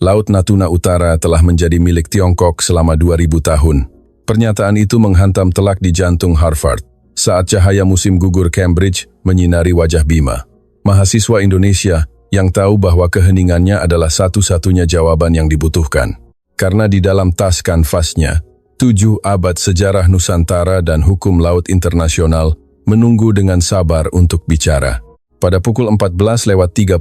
Laut Natuna Utara telah menjadi milik Tiongkok selama 2000 tahun. Pernyataan itu menghantam telak di jantung Harvard saat cahaya musim gugur Cambridge menyinari wajah Bima. Mahasiswa Indonesia yang tahu bahwa keheningannya adalah satu-satunya jawaban yang dibutuhkan. Karena di dalam tas kanvasnya, 7 abad sejarah Nusantara dan hukum laut internasional menunggu dengan sabar untuk bicara. Pada pukul 14:30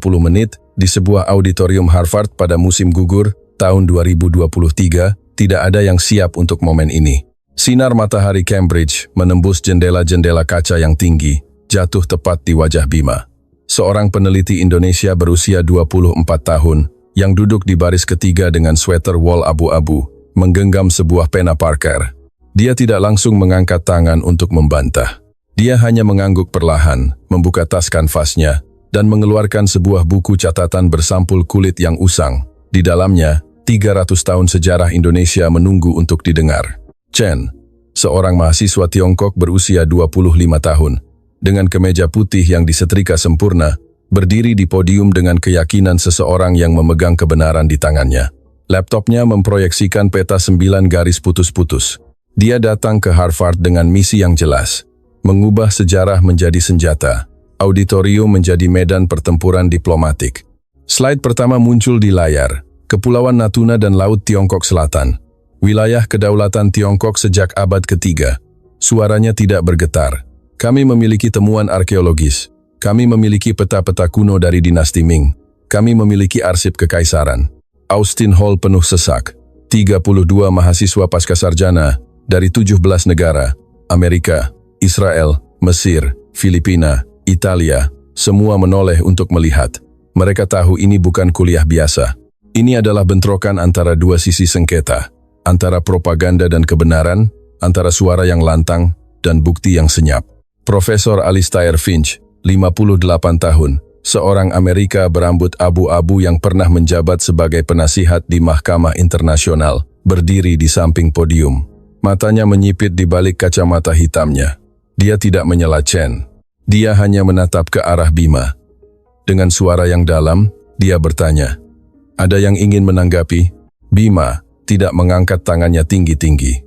di sebuah auditorium Harvard pada musim gugur tahun 2023, tidak ada yang siap untuk momen ini. Sinar matahari Cambridge menembus jendela-jendela kaca yang tinggi, jatuh tepat di wajah Bima. Seorang peneliti Indonesia berusia 24 tahun yang duduk di baris ketiga dengan sweater wol abu-abu, menggenggam sebuah pena Parker. Dia tidak langsung mengangkat tangan untuk membantah. Dia hanya mengangguk perlahan, membuka tas kanvasnya, dan mengeluarkan sebuah buku catatan bersampul kulit yang usang. Di dalamnya, 300 tahun sejarah Indonesia menunggu untuk didengar. Chen, seorang mahasiswa Tiongkok berusia 25 tahun, dengan kemeja putih yang disetrika sempurna, berdiri di podium dengan keyakinan seseorang yang memegang kebenaran di tangannya. Laptopnya memproyeksikan peta 9 garis putus-putus. Dia datang ke Harvard dengan misi yang jelas, mengubah sejarah menjadi senjata, auditorium menjadi medan pertempuran diplomatik. Slide pertama muncul di layar, Kepulauan Natuna dan Laut Tiongkok Selatan. Wilayah kedaulatan Tiongkok sejak abad ketiga. Suaranya tidak bergetar. Kami memiliki temuan arkeologis. Kami memiliki peta-peta kuno dari dinasti Ming. Kami memiliki arsip kekaisaran. Austin Hall penuh sesak. 32 mahasiswa pascasarjana dari 17 negara, Amerika, Israel, Mesir, Filipina, Italia, semua menoleh untuk melihat. Mereka tahu ini bukan kuliah biasa. Ini adalah bentrokan antara dua sisi sengketa, antara propaganda dan kebenaran, antara suara yang lantang dan bukti yang senyap. Profesor Alistair Finch, 58 tahun, seorang Amerika berambut abu-abu yang pernah menjabat sebagai penasihat di Mahkamah Internasional, berdiri di samping podium. Matanya menyipit di balik kacamata hitamnya. Dia tidak menyela Chen. Dia hanya menatap ke arah Bima. Dengan suara yang dalam, dia bertanya, "Ada yang ingin menanggapi?" Bima tidak mengangkat tangannya tinggi-tinggi.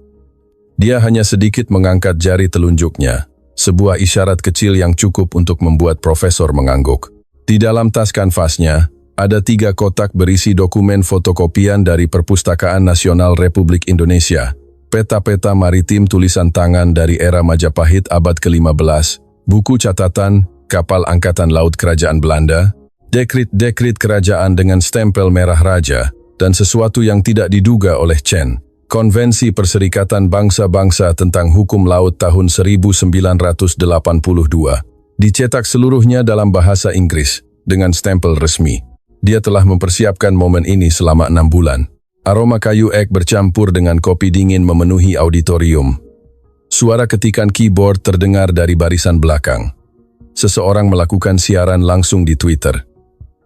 Dia hanya sedikit mengangkat jari telunjuknya, sebuah isyarat kecil yang cukup untuk membuat profesor mengangguk. Di dalam tas kanvasnya, ada 3 kotak berisi dokumen fotokopian dari Perpustakaan Nasional Republik Indonesia, peta-peta maritim tulisan tangan dari era Majapahit abad ke-15, buku catatan kapal Angkatan Laut Kerajaan Belanda, dekrit-dekrit kerajaan dengan stempel merah raja, dan sesuatu yang tidak diduga oleh Chen, Konvensi Perserikatan Bangsa-Bangsa tentang Hukum Laut tahun 1982. Dicetak seluruhnya dalam bahasa Inggris, dengan stempel resmi. Dia telah mempersiapkan momen ini selama 6 bulan. Aroma kayu ek bercampur dengan kopi dingin memenuhi auditorium. Suara ketikan keyboard terdengar dari barisan belakang. Seseorang melakukan siaran langsung di Twitter.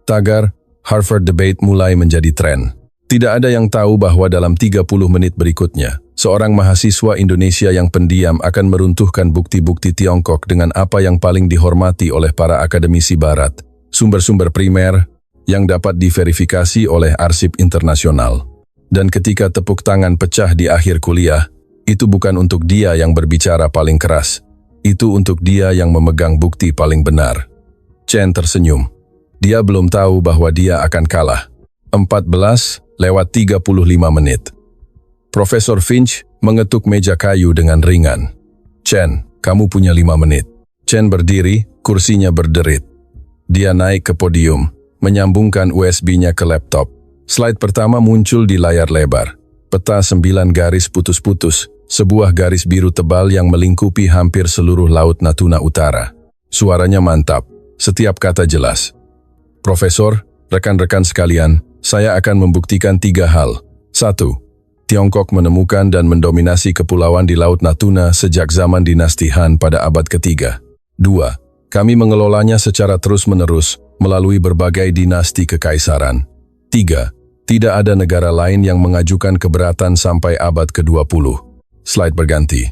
Tagar Harvard Debate mulai menjadi tren. Tidak ada yang tahu bahwa dalam 30 menit berikutnya, seorang mahasiswa Indonesia yang pendiam akan meruntuhkan bukti-bukti Tiongkok dengan apa yang paling dihormati oleh para akademisi barat, sumber-sumber primer yang dapat diverifikasi oleh arsip internasional. Dan ketika tepuk tangan pecah di akhir kuliah, itu bukan untuk dia yang berbicara paling keras, itu untuk dia yang memegang bukti paling benar. Chen tersenyum. Dia belum tahu bahwa dia akan kalah. 14:35 menit. Profesor Finch mengetuk meja kayu dengan ringan. "Chen, kamu punya 5 menit. Chen berdiri, kursinya berderit. Dia naik ke podium, menyambungkan USB-nya ke laptop. Slide pertama muncul di layar lebar. Peta 9 garis putus-putus, sebuah garis biru tebal yang melingkupi hampir seluruh Laut Natuna Utara. Suaranya mantap, setiap kata jelas. "Profesor, rekan-rekan sekalian, saya akan membuktikan 3 hal. 1. Tiongkok menemukan dan mendominasi kepulauan di Laut Natuna sejak zaman dinasti Han pada abad ketiga. 2. Kami mengelolanya secara terus-menerus melalui berbagai dinasti kekaisaran. 3. Tidak ada negara lain yang mengajukan keberatan sampai abad ke-20. Slide berganti.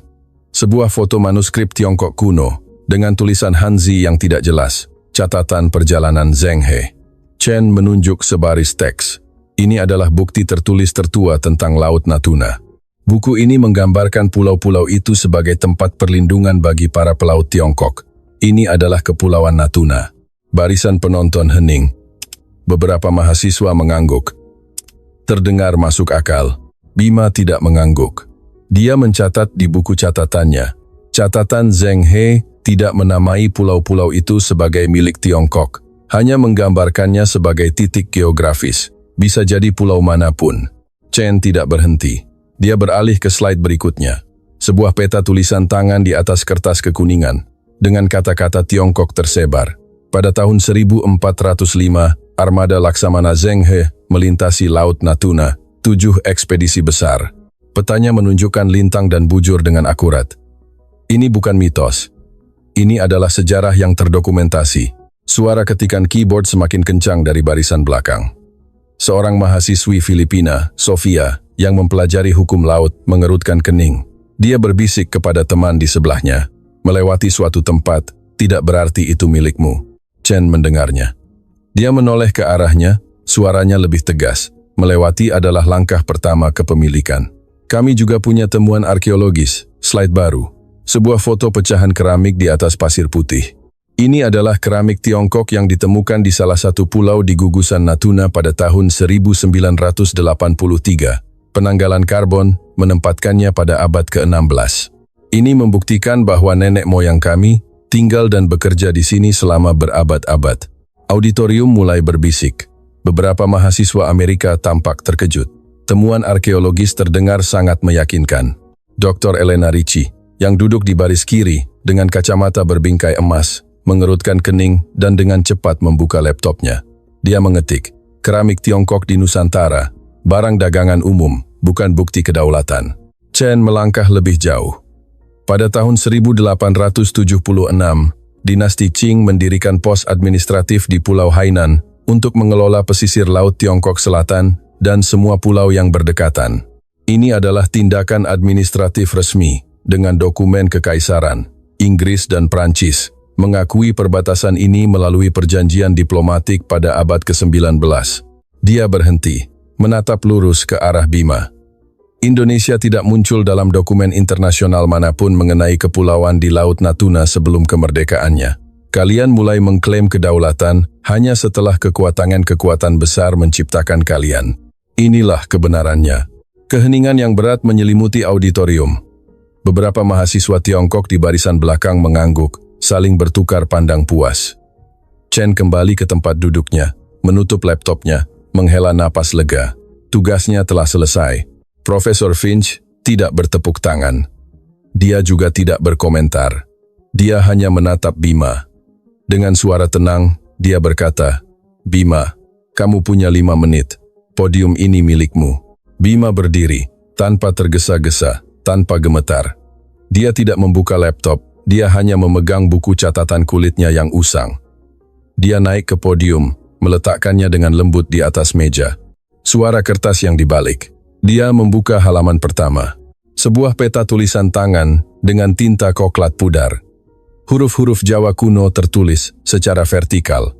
Sebuah foto manuskrip Tiongkok kuno dengan tulisan Hanzi yang tidak jelas. Catatan perjalanan Zheng He. Chen menunjuk sebaris teks. Ini adalah bukti tertulis tertua tentang Laut Natuna. Buku ini menggambarkan pulau-pulau itu sebagai tempat perlindungan bagi para pelaut Tiongkok. Ini adalah Kepulauan Natuna. Barisan penonton hening. Beberapa mahasiswa mengangguk. Terdengar masuk akal. Bima tidak mengangguk. Dia mencatat di buku catatannya. Catatan Zheng He tidak menamai pulau-pulau itu sebagai milik Tiongkok. Hanya menggambarkannya sebagai titik geografis. Bisa jadi pulau manapun. Chen tidak berhenti. Dia beralih ke slide berikutnya. Sebuah peta tulisan tangan di atas kertas kekuningan, dengan kata-kata Tiongkok tersebar. Pada tahun 1405, armada Laksamana Zheng He melintasi Laut Natuna, 7 ekspedisi besar. Petanya menunjukkan lintang dan bujur dengan akurat. Ini bukan mitos. Ini adalah sejarah yang terdokumentasi. Suara ketikan keyboard semakin kencang dari barisan belakang. Seorang mahasiswi Filipina, Sofia, yang mempelajari hukum laut, mengerutkan kening. Dia berbisik kepada teman di sebelahnya, melewati suatu tempat, tidak berarti itu milikmu. Chen mendengarnya. Dia menoleh ke arahnya, suaranya lebih tegas. Melewati adalah langkah pertama kepemilikan. Kami juga punya temuan arkeologis, slide baru. Sebuah foto pecahan keramik di atas pasir putih. Ini adalah keramik Tiongkok yang ditemukan di salah satu pulau di gugusan Natuna pada tahun 1983. Penanggalan karbon menempatkannya pada abad ke-16. Ini membuktikan bahwa nenek moyang kami tinggal dan bekerja di sini selama berabad-abad. Auditorium mulai berbisik. Beberapa mahasiswa Amerika tampak terkejut. Temuan arkeologis terdengar sangat meyakinkan. Dr. Elena Ricci, yang duduk di baris kiri dengan kacamata berbingkai emas, mengerutkan kening dan dengan cepat membuka laptopnya. Dia mengetik, keramik Tiongkok di Nusantara, barang dagangan umum, bukan bukti kedaulatan. Chen melangkah lebih jauh. Pada tahun 1876, dinasti Qing mendirikan pos administratif di Pulau Hainan untuk mengelola pesisir laut Tiongkok Selatan dan semua pulau yang berdekatan. Ini adalah tindakan administratif resmi dengan dokumen kekaisaran, Inggris dan Prancis, mengakui perbatasan ini melalui perjanjian diplomatik pada abad ke-19. Dia berhenti, menatap lurus ke arah Bima. Indonesia tidak muncul dalam dokumen internasional manapun mengenai kepulauan di Laut Natuna sebelum kemerdekaannya. Kalian mulai mengklaim kedaulatan hanya setelah kekuatan besar menciptakan kalian. Inilah kebenarannya. Keheningan yang berat menyelimuti auditorium. Beberapa mahasiswa Tiongkok di barisan belakang mengangguk, saling bertukar pandang puas. Chen kembali ke tempat duduknya, menutup laptopnya, menghela napas lega. Tugasnya telah selesai. Profesor Finch tidak bertepuk tangan. Dia juga tidak berkomentar. Dia hanya menatap Bima. Dengan suara tenang, dia berkata, "Bima, kamu punya 5 menit. Podium ini milikmu." Bima berdiri, tanpa tergesa-gesa, tanpa gemetar. Dia tidak membuka laptop, dia hanya memegang buku catatan kulitnya yang usang. Dia naik ke podium, meletakkannya dengan lembut di atas meja. Suara kertas yang dibalik. Dia membuka halaman pertama. Sebuah peta tulisan tangan dengan tinta koklat pudar. Huruf-huruf Jawa kuno tertulis secara vertikal.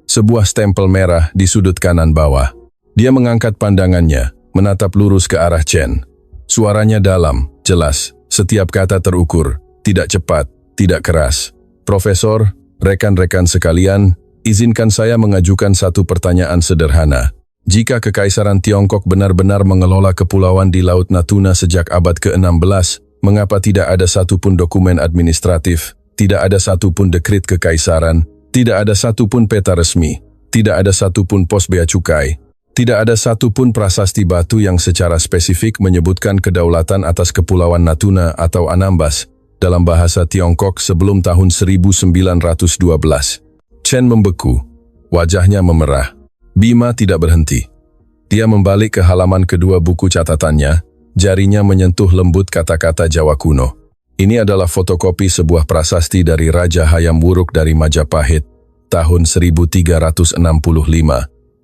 Sebuah stempel merah di sudut kanan bawah. Dia mengangkat pandangannya, menatap lurus ke arah Chen. Suaranya dalam, jelas, setiap kata terukur, tidak cepat, tidak keras. "Profesor, rekan-rekan sekalian, izinkan saya mengajukan satu pertanyaan sederhana. Jika Kekaisaran Tiongkok benar-benar mengelola kepulauan di Laut Natuna sejak abad ke-16, mengapa tidak ada satupun dokumen administratif, tidak ada satupun dekrit kekaisaran, tidak ada satupun peta resmi, tidak ada satupun pos bea cukai, tidak ada satupun prasasti batu yang secara spesifik menyebutkan kedaulatan atas Kepulauan Natuna atau Anambas dalam bahasa Tiongkok sebelum tahun 1912. Chen membeku, wajahnya memerah. Bima tidak berhenti. Dia membalik ke halaman kedua buku catatannya, jarinya menyentuh lembut kata-kata Jawa kuno. Ini adalah fotokopi sebuah prasasti dari Raja Hayam Wuruk dari Majapahit, tahun 1365,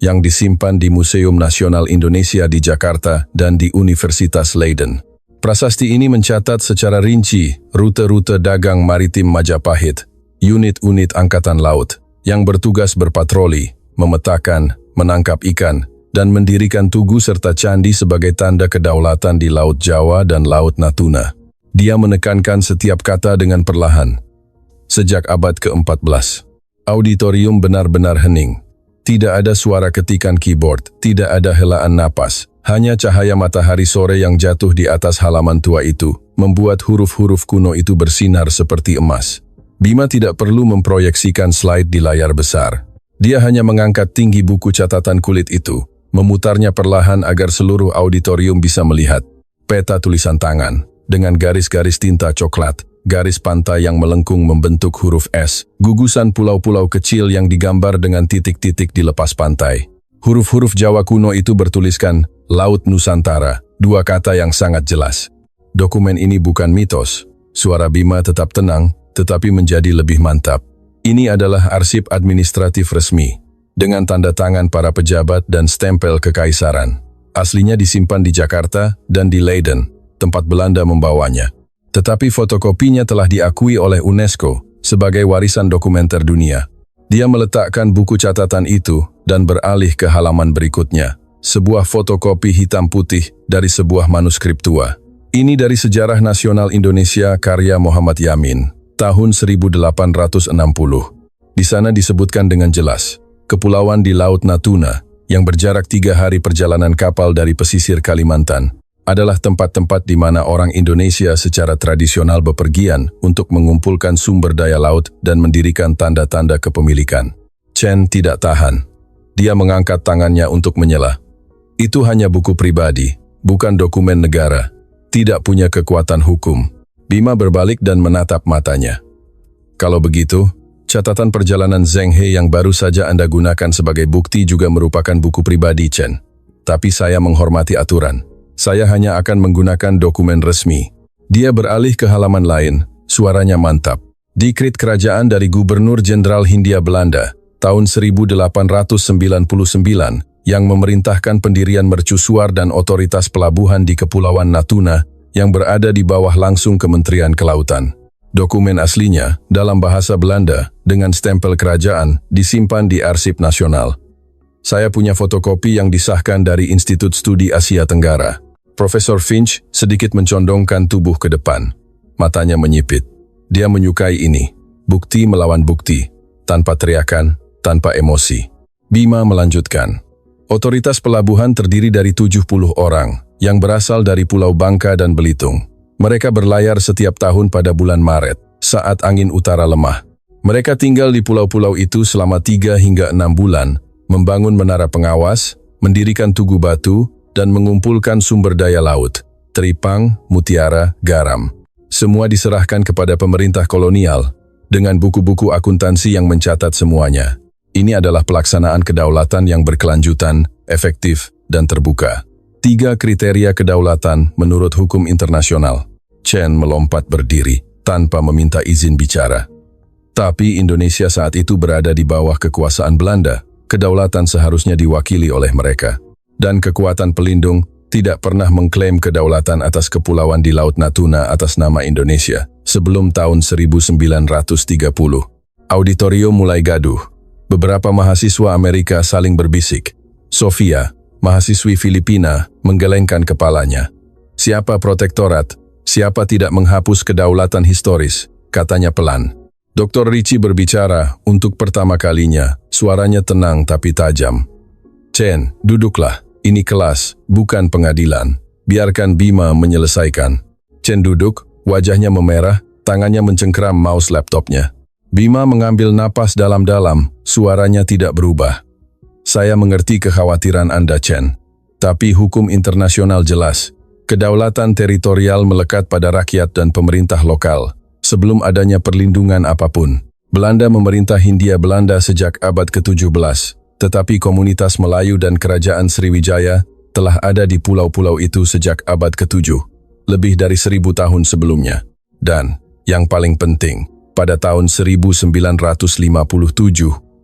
yang disimpan di Museum Nasional Indonesia di Jakarta dan di Universitas Leiden. Prasasti ini mencatat secara rinci rute-rute dagang maritim Majapahit, unit-unit angkatan laut, yang bertugas berpatroli, memetakan, menangkap ikan, dan mendirikan tugu serta candi sebagai tanda kedaulatan di Laut Jawa dan Laut Natuna. Dia menekankan setiap kata dengan perlahan. Sejak abad ke-14, auditorium benar-benar hening. Tidak ada suara ketikan keyboard, tidak ada helaan napas. Hanya cahaya matahari sore yang jatuh di atas halaman tua itu, membuat huruf-huruf kuno itu bersinar seperti emas. Bima tidak perlu memproyeksikan slide di layar besar. Dia hanya mengangkat tinggi buku catatan kulit itu, memutarnya perlahan agar seluruh auditorium bisa melihat. Peta tulisan tangan, dengan garis-garis tinta coklat, garis pantai yang melengkung membentuk huruf S, gugusan pulau-pulau kecil yang digambar dengan titik-titik di lepas pantai. Huruf-huruf Jawa kuno itu bertuliskan Laut Nusantara, dua kata yang sangat jelas. Dokumen ini bukan mitos. Suara Bima tetap tenang, tetapi menjadi lebih mantap. Ini adalah arsip administratif resmi, dengan tanda tangan para pejabat dan stempel kekaisaran. Aslinya disimpan di Jakarta dan di Leiden, tempat Belanda membawanya. Tetapi fotokopinya telah diakui oleh UNESCO sebagai warisan dokumenter dunia. Dia meletakkan buku catatan itu dan beralih ke halaman berikutnya, sebuah fotokopi hitam putih dari sebuah manuskrip tua. Ini dari Sejarah Nasional Indonesia karya Muhammad Yamin, tahun 1860. Di sana disebutkan dengan jelas, kepulauan di Laut Natuna, yang berjarak 3 hari perjalanan kapal dari pesisir Kalimantan, adalah tempat-tempat di mana orang Indonesia secara tradisional bepergian untuk mengumpulkan sumber daya laut dan mendirikan tanda-tanda kepemilikan. Chen tidak tahan. Dia mengangkat tangannya untuk menyela. Itu hanya buku pribadi, bukan dokumen negara. Tidak punya kekuatan hukum. Bima berbalik dan menatap matanya. Kalau begitu, catatan perjalanan Zheng He yang baru saja Anda gunakan sebagai bukti juga merupakan buku pribadi Chen. Tapi saya menghormati aturan. Saya hanya akan menggunakan dokumen resmi. Dia beralih ke halaman lain, suaranya mantap. Dekret kerajaan dari Gubernur Jenderal Hindia Belanda, tahun 1899, yang memerintahkan pendirian mercusuar dan otoritas pelabuhan di Kepulauan Natuna yang berada di bawah langsung Kementerian Kelautan. Dokumen aslinya, dalam bahasa Belanda, dengan stempel kerajaan, disimpan di Arsip Nasional. Saya punya fotokopi yang disahkan dari Institut Studi Asia Tenggara. Profesor Finch sedikit mencondongkan tubuh ke depan. Matanya menyipit. Dia menyukai ini. Bukti melawan bukti. Tanpa teriakan, tanpa emosi. Bima melanjutkan. Otoritas pelabuhan terdiri dari 70 orang, yang berasal dari Pulau Bangka dan Belitung. Mereka berlayar setiap tahun pada bulan Maret, saat angin utara lemah. Mereka tinggal di pulau-pulau itu selama 3 hingga 6 bulan, membangun menara pengawas, mendirikan tugu batu, dan mengumpulkan sumber daya laut, teripang, mutiara, garam. Semua diserahkan kepada pemerintah kolonial, dengan buku-buku akuntansi yang mencatat semuanya. Ini adalah pelaksanaan kedaulatan yang berkelanjutan, efektif, dan terbuka. 3 kriteria kedaulatan menurut hukum internasional. Chen melompat berdiri, tanpa meminta izin bicara. Tapi Indonesia saat itu berada di bawah kekuasaan Belanda. Kedaulatan seharusnya diwakili oleh mereka. Dan kekuatan pelindung tidak pernah mengklaim kedaulatan atas kepulauan di Laut Natuna atas nama Indonesia sebelum tahun 1930. Auditorium mulai gaduh. Beberapa mahasiswa Amerika saling berbisik. Sofia, mahasiswi Filipina, menggelengkan kepalanya. Siapa protektorat? Siapa tidak menghapus kedaulatan historis? Katanya pelan. Dr. Ricci berbicara untuk pertama kalinya. Suaranya tenang tapi tajam. Chen, duduklah. Ini kelas, bukan pengadilan. Biarkan Bima menyelesaikan. Chen duduk, wajahnya memerah, tangannya mencengkeram mouse laptopnya. Bima mengambil napas dalam-dalam, suaranya tidak berubah. Saya mengerti kekhawatiran Anda, Chen. Tapi hukum internasional jelas. Kedaulatan teritorial melekat pada rakyat dan pemerintah lokal. Sebelum adanya perlindungan apapun. Belanda memerintah Hindia Belanda sejak abad ke-17. Tetapi komunitas Melayu dan Kerajaan Sriwijaya telah ada di pulau-pulau itu sejak abad ke-7. Lebih dari 1000 tahun sebelumnya. Dan, yang paling penting, pada tahun 1957,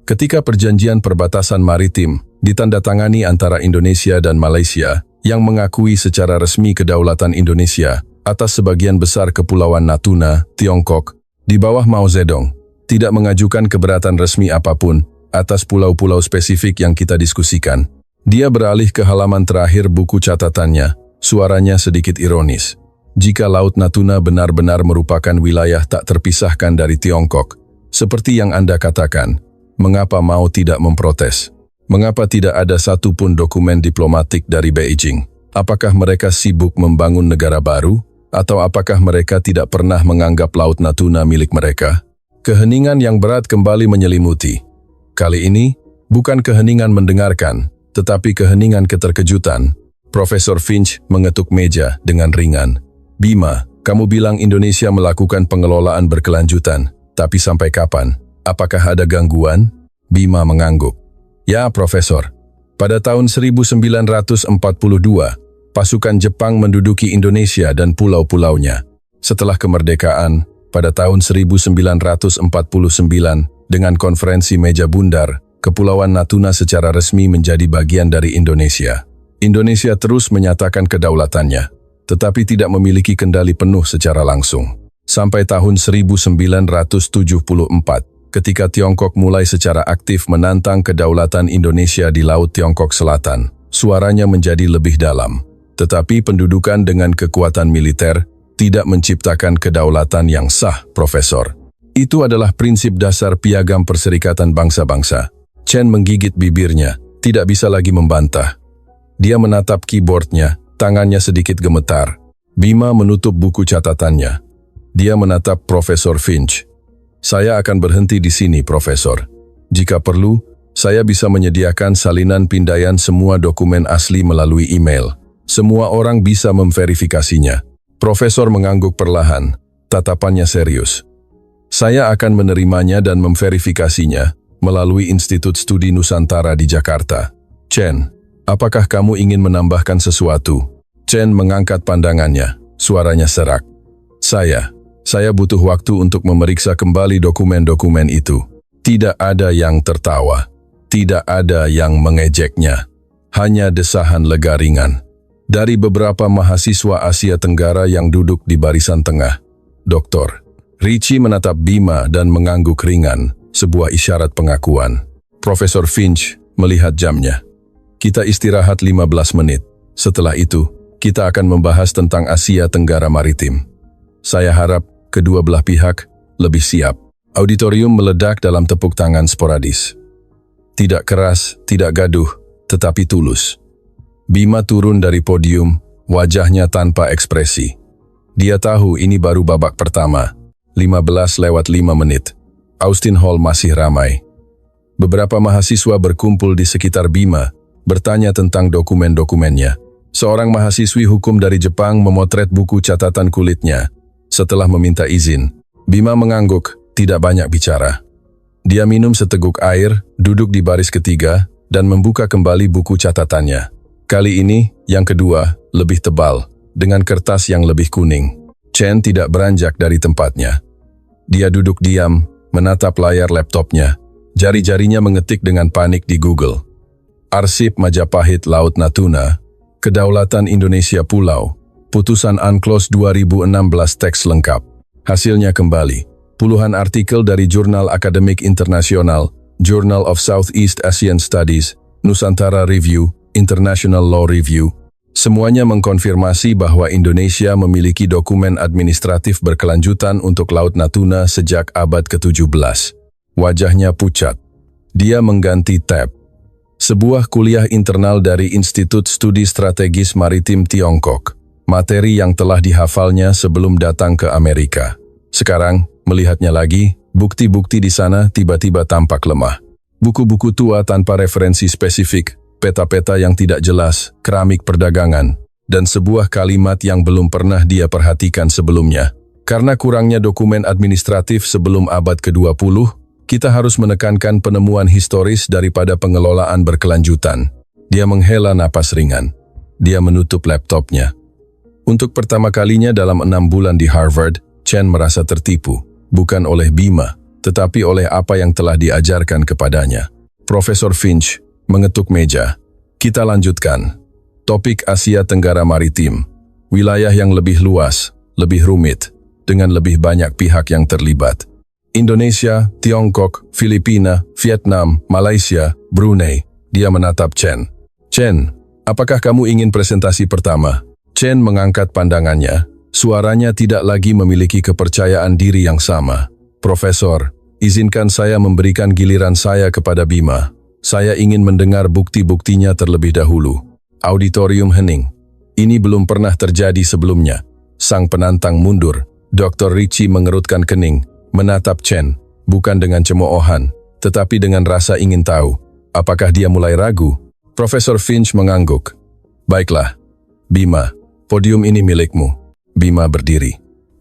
ketika perjanjian perbatasan maritim ditandatangani antara Indonesia dan Malaysia yang mengakui secara resmi kedaulatan Indonesia atas sebagian besar Kepulauan Natuna, Tiongkok, di bawah Mao Zedong, tidak mengajukan keberatan resmi apapun atas pulau-pulau spesifik yang kita diskusikan. Dia beralih ke halaman terakhir buku catatannya, suaranya sedikit ironis. Jika Laut Natuna benar-benar merupakan wilayah tak terpisahkan dari Tiongkok, seperti yang Anda katakan, mengapa Mao tidak memprotes? Mengapa tidak ada satupun dokumen diplomatik dari Beijing? Apakah mereka sibuk membangun negara baru? Atau apakah mereka tidak pernah menganggap Laut Natuna milik mereka? Keheningan yang berat kembali menyelimuti. Kali ini, bukan keheningan mendengarkan, tetapi keheningan keterkejutan. Profesor Finch mengetuk meja dengan ringan. Bima, kamu bilang Indonesia melakukan pengelolaan berkelanjutan, tapi sampai kapan? Apakah ada gangguan? Bima mengangguk. Ya, Profesor. Pada tahun 1942, pasukan Jepang menduduki Indonesia dan pulau-pulaunya. Setelah kemerdekaan, pada tahun 1949, dengan konferensi Meja Bundar, Kepulauan Natuna secara resmi menjadi bagian dari Indonesia. Indonesia terus menyatakan kedaulatannya, tetapi tidak memiliki kendali penuh secara langsung. Sampai tahun 1974, ketika Tiongkok mulai secara aktif menantang kedaulatan Indonesia di Laut Tiongkok Selatan, suaranya menjadi lebih dalam. Tetapi pendudukan dengan kekuatan militer tidak menciptakan kedaulatan yang sah, Profesor. Itu adalah prinsip dasar Piagam Perserikatan Bangsa-Bangsa. Chen menggigit bibirnya, tidak bisa lagi membantah. Dia menatap keyboardnya, tangannya sedikit gemetar. Bima menutup buku catatannya. Dia menatap Profesor Finch. Saya akan berhenti di sini, Profesor. Jika perlu, saya bisa menyediakan salinan pindaian semua dokumen asli melalui email. Semua orang bisa memverifikasinya. Profesor mengangguk perlahan, tatapannya serius. Saya akan menerimanya dan memverifikasinya melalui Institut Studi Nusantara di Jakarta. Chen, apakah kamu ingin menambahkan sesuatu? Chen mengangkat pandangannya, suaranya serak. Saya butuh waktu untuk memeriksa kembali dokumen-dokumen itu. Tidak ada yang tertawa, tidak ada yang mengejeknya. Hanya desahan lega ringan. Dari beberapa mahasiswa Asia Tenggara yang duduk di barisan tengah. Dr. Richie menatap Bima dan mengangguk ringan, sebuah isyarat pengakuan. Profesor Finch melihat jamnya. Kita istirahat 15 menit. Setelah itu, kita akan membahas tentang Asia Tenggara Maritim. Saya harap kedua belah pihak lebih siap. Auditorium meledak dalam tepuk tangan sporadis. Tidak keras, tidak gaduh, tetapi tulus. Bima turun dari podium, wajahnya tanpa ekspresi. Dia tahu ini baru babak pertama, 15:05 menit. Austin Hall masih ramai. Beberapa mahasiswa berkumpul di sekitar Bima, bertanya tentang dokumen-dokumennya. Seorang mahasiswi hukum dari Jepang memotret buku catatan kulitnya. Setelah meminta izin, Bima mengangguk, tidak banyak bicara. Dia minum seteguk air, duduk di baris ketiga, dan membuka kembali buku catatannya. Kali ini, yang kedua, lebih tebal, dengan kertas yang lebih kuning. Chen tidak beranjak dari tempatnya. Dia duduk diam, menatap layar laptopnya. Jari-jarinya mengetik dengan panik di Google. Arsip Majapahit Laut Natuna, Kedaulatan Indonesia Pulau, Putusan UNCLOS 2016 teks lengkap. Hasilnya kembali. Puluhan artikel dari jurnal akademik internasional, Journal of Southeast Asian Studies, Nusantara Review, International Law Review, semuanya mengkonfirmasi bahwa Indonesia memiliki dokumen administratif berkelanjutan untuk Laut Natuna sejak abad ke-17. Wajahnya pucat. Dia mengganti tab. Sebuah kuliah internal dari Institut Studi Strategis Maritim Tiongkok. Materi yang telah dihafalnya sebelum datang ke Amerika. Sekarang, melihatnya lagi, bukti-bukti di sana tiba-tiba tampak lemah. Buku-buku tua tanpa referensi spesifik, peta-peta yang tidak jelas, keramik perdagangan, dan sebuah kalimat yang belum pernah dia perhatikan sebelumnya. Karena kurangnya dokumen administratif sebelum abad ke-20, kita harus menekankan penemuan historis daripada pengelolaan berkelanjutan. Dia menghela napas ringan. Dia menutup laptopnya. Untuk pertama kalinya dalam 6 bulan di Harvard, Chen merasa tertipu, bukan oleh Bima, tetapi oleh apa yang telah diajarkan kepadanya. Profesor Finch mengetuk meja. Kita lanjutkan. Topik Asia Tenggara Maritim. Wilayah yang lebih luas, lebih rumit, dengan lebih banyak pihak yang terlibat. Indonesia, Tiongkok, Filipina, Vietnam, Malaysia, Brunei. Dia menatap Chen. Chen, apakah kamu ingin presentasi pertama? Chen mengangkat pandangannya. Suaranya tidak lagi memiliki kepercayaan diri yang sama. Profesor, izinkan saya memberikan giliran saya kepada Bima. Saya ingin mendengar bukti-buktinya terlebih dahulu. Auditorium hening. Ini belum pernah terjadi sebelumnya. Sang penantang mundur. Dr. Ritchie mengerutkan kening, menatap Chen, bukan dengan cemoohan, tetapi dengan rasa ingin tahu. Apakah dia mulai ragu? Profesor Finch mengangguk. Baiklah, Bima, podium ini milikmu. Bima berdiri.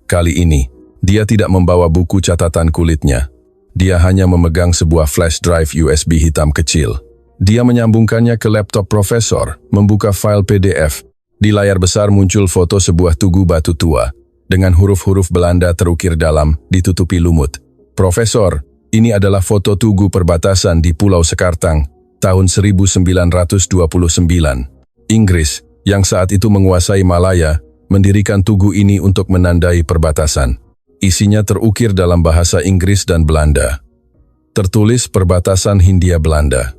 Kali ini, dia tidak membawa buku catatan kulitnya. Dia hanya memegang sebuah flash drive USB hitam kecil. Dia menyambungkannya ke laptop profesor, membuka file PDF. Di layar besar muncul foto sebuah tugu batu tua, dengan huruf-huruf Belanda terukir dalam, ditutupi lumut. Profesor, ini adalah foto tugu perbatasan di Pulau Sekartang, tahun 1929. Inggris, yang saat itu menguasai Malaya, mendirikan tugu ini untuk menandai perbatasan. Isinya terukir dalam bahasa Inggris dan Belanda. Tertulis perbatasan Hindia-Belanda.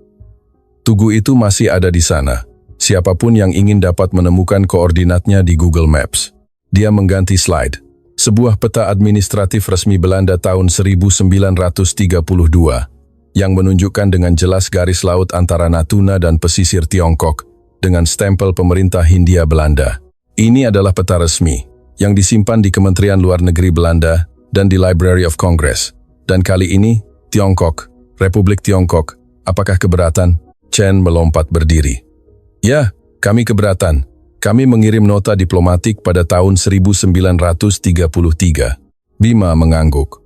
Tugu itu masih ada di sana. Siapapun yang ingin dapat menemukan koordinatnya di Google Maps. Dia mengganti slide. Sebuah peta administratif resmi Belanda tahun 1932 yang menunjukkan dengan jelas garis laut antara Natuna dan pesisir Tiongkok dengan stempel pemerintah Hindia Belanda. Ini adalah peta resmi yang disimpan di Kementerian Luar Negeri Belanda dan di Library of Congress. Dan kali ini, Tiongkok, Republik Tiongkok, apakah keberatan? Chen melompat berdiri. Ya, kami keberatan. Kami mengirim nota diplomatik pada tahun 1933. Bima mengangguk.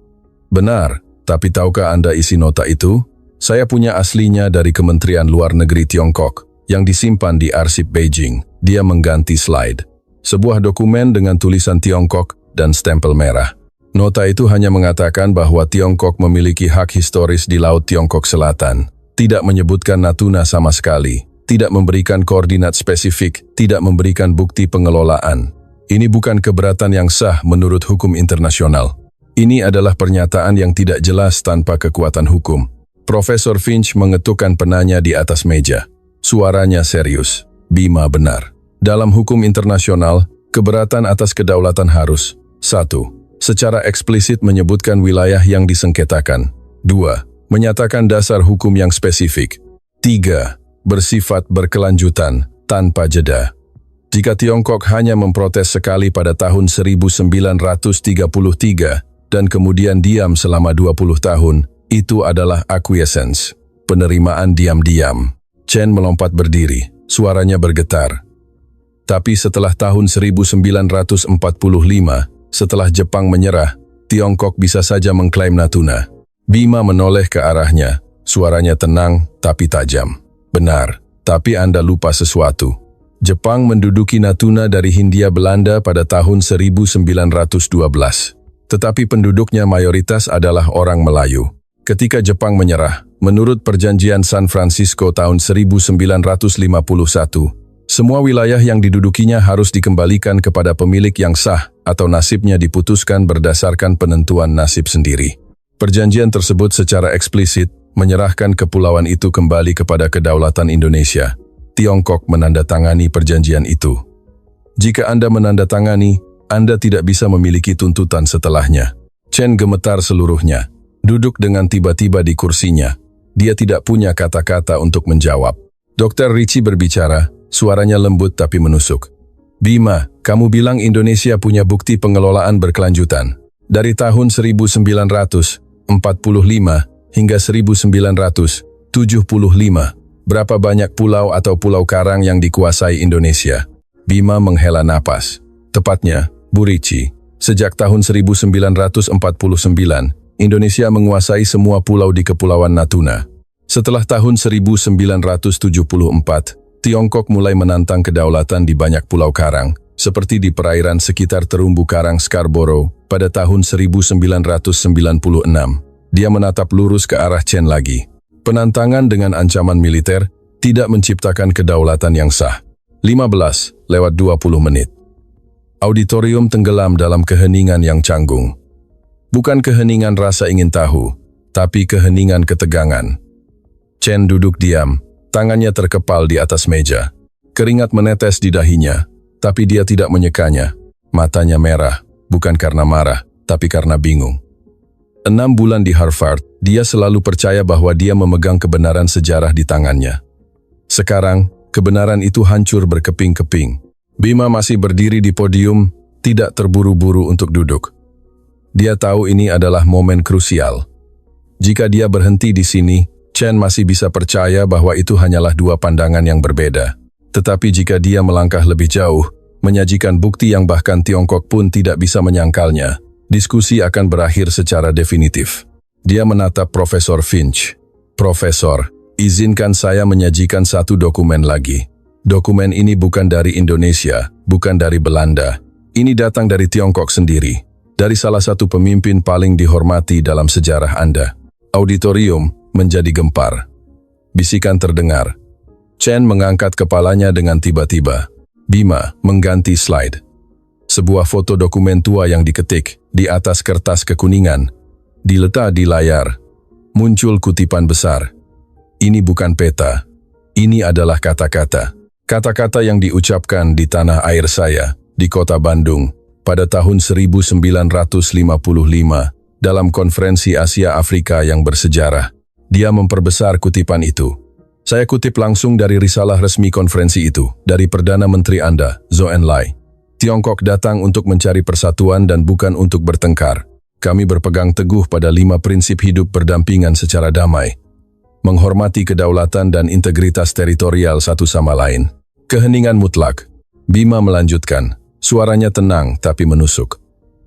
Benar, tapi tahukah Anda isi nota itu? Saya punya aslinya dari Kementerian Luar Negeri Tiongkok yang disimpan di arsip Beijing. Dia mengganti slide. Sebuah dokumen dengan tulisan Tiongkok dan stempel merah. Nota itu hanya mengatakan bahwa Tiongkok memiliki hak historis di Laut Tiongkok Selatan. Tidak menyebutkan Natuna sama sekali. Tidak memberikan koordinat spesifik, tidak memberikan bukti pengelolaan. Ini bukan keberatan yang sah menurut hukum internasional. Ini adalah pernyataan yang tidak jelas tanpa kekuatan hukum. Profesor Finch mengetukkan penanya di atas meja. Suaranya serius. Bima benar. Dalam hukum internasional, keberatan atas kedaulatan harus 1. Secara eksplisit menyebutkan wilayah yang disengketakan. 2. Menyatakan dasar hukum yang spesifik. 3. Bersifat berkelanjutan, tanpa jeda. Jika Tiongkok hanya memprotes sekali pada tahun 1933 dan kemudian diam selama 20 tahun, itu adalah acquiescence, penerimaan diam-diam. Chen melompat berdiri, suaranya bergetar. Tapi setelah tahun 1945, setelah Jepang menyerah, Tiongkok bisa saja mengklaim Natuna. Bima menoleh ke arahnya, suaranya tenang tapi tajam. Benar, tapi Anda lupa sesuatu. Jepang menduduki Natuna dari Hindia Belanda pada tahun 1912. Tetapi penduduknya mayoritas adalah orang Melayu. Ketika Jepang menyerah, menurut perjanjian San Francisco tahun 1951, semua wilayah yang didudukinya harus dikembalikan kepada pemilik yang sah atau nasibnya diputuskan berdasarkan penentuan nasib sendiri. Perjanjian tersebut secara eksplisit menyerahkan kepulauan itu kembali kepada kedaulatan Indonesia. Tiongkok menandatangani perjanjian itu. Jika Anda menandatangani, Anda tidak bisa memiliki tuntutan setelahnya. Chen gemetar seluruhnya, duduk dengan tiba-tiba di kursinya. Dia tidak punya kata-kata untuk menjawab. Dr. Ritchie berbicara, suaranya lembut tapi menusuk. Bima, kamu bilang Indonesia punya bukti pengelolaan berkelanjutan. Dari tahun 1945 hingga 1975, berapa banyak pulau atau pulau karang yang dikuasai Indonesia? Bima menghela napas. Tepatnya, Bu Ritchie, sejak tahun 1949, Indonesia menguasai semua pulau di Kepulauan Natuna. Setelah tahun 1974, Tiongkok mulai menantang kedaulatan di banyak pulau karang, seperti di perairan sekitar terumbu karang Scarborough pada tahun 1996. Dia menatap lurus ke arah Chen lagi. Penantangan dengan ancaman militer tidak menciptakan kedaulatan yang sah. 15:20 menit. Auditorium tenggelam dalam keheningan yang canggung. Bukan keheningan rasa ingin tahu, tapi keheningan ketegangan. Chen duduk diam, Tangannya terkepal di atas meja. Keringat menetes di dahinya, tapi dia tidak menyekanya. Matanya merah, bukan karena marah, tapi karena bingung. 6 bulan di Harvard, dia selalu percaya bahwa dia memegang kebenaran sejarah di tangannya. Sekarang, kebenaran itu hancur berkeping-keping. Bima masih berdiri di podium, tidak terburu-buru untuk duduk. Dia tahu ini adalah momen krusial. Jika dia berhenti di sini, Chen masih bisa percaya bahwa itu hanyalah 2 pandangan yang berbeda. Tetapi jika dia melangkah lebih jauh, menyajikan bukti yang bahkan Tiongkok pun tidak bisa menyangkalnya, diskusi akan berakhir secara definitif. Dia menatap Profesor Finch. Profesor, izinkan saya menyajikan satu dokumen lagi. Dokumen ini bukan dari Indonesia, bukan dari Belanda. Ini datang dari Tiongkok sendiri, dari salah satu pemimpin paling dihormati dalam sejarah Anda. Auditorium menjadi gempar. Bisikan terdengar. Chen mengangkat kepalanya dengan tiba-tiba. Bima mengganti slide. Sebuah foto dokumen tua yang diketik di atas kertas kekuningan diletak di layar. Muncul kutipan besar. Ini bukan peta. Ini adalah kata-kata. Kata-kata yang diucapkan di tanah air saya, di kota Bandung, pada tahun 1955 dalam konferensi Asia Afrika yang bersejarah. Dia memperbesar kutipan itu. Saya kutip langsung dari risalah resmi konferensi itu, dari Perdana Menteri Anda, Zhou Enlai. Tiongkok datang untuk mencari persatuan dan bukan untuk bertengkar. Kami berpegang teguh pada 5 prinsip hidup berdampingan secara damai. Menghormati kedaulatan dan integritas teritorial satu sama lain. Keheningan mutlak. Bima melanjutkan, suaranya tenang tapi menusuk.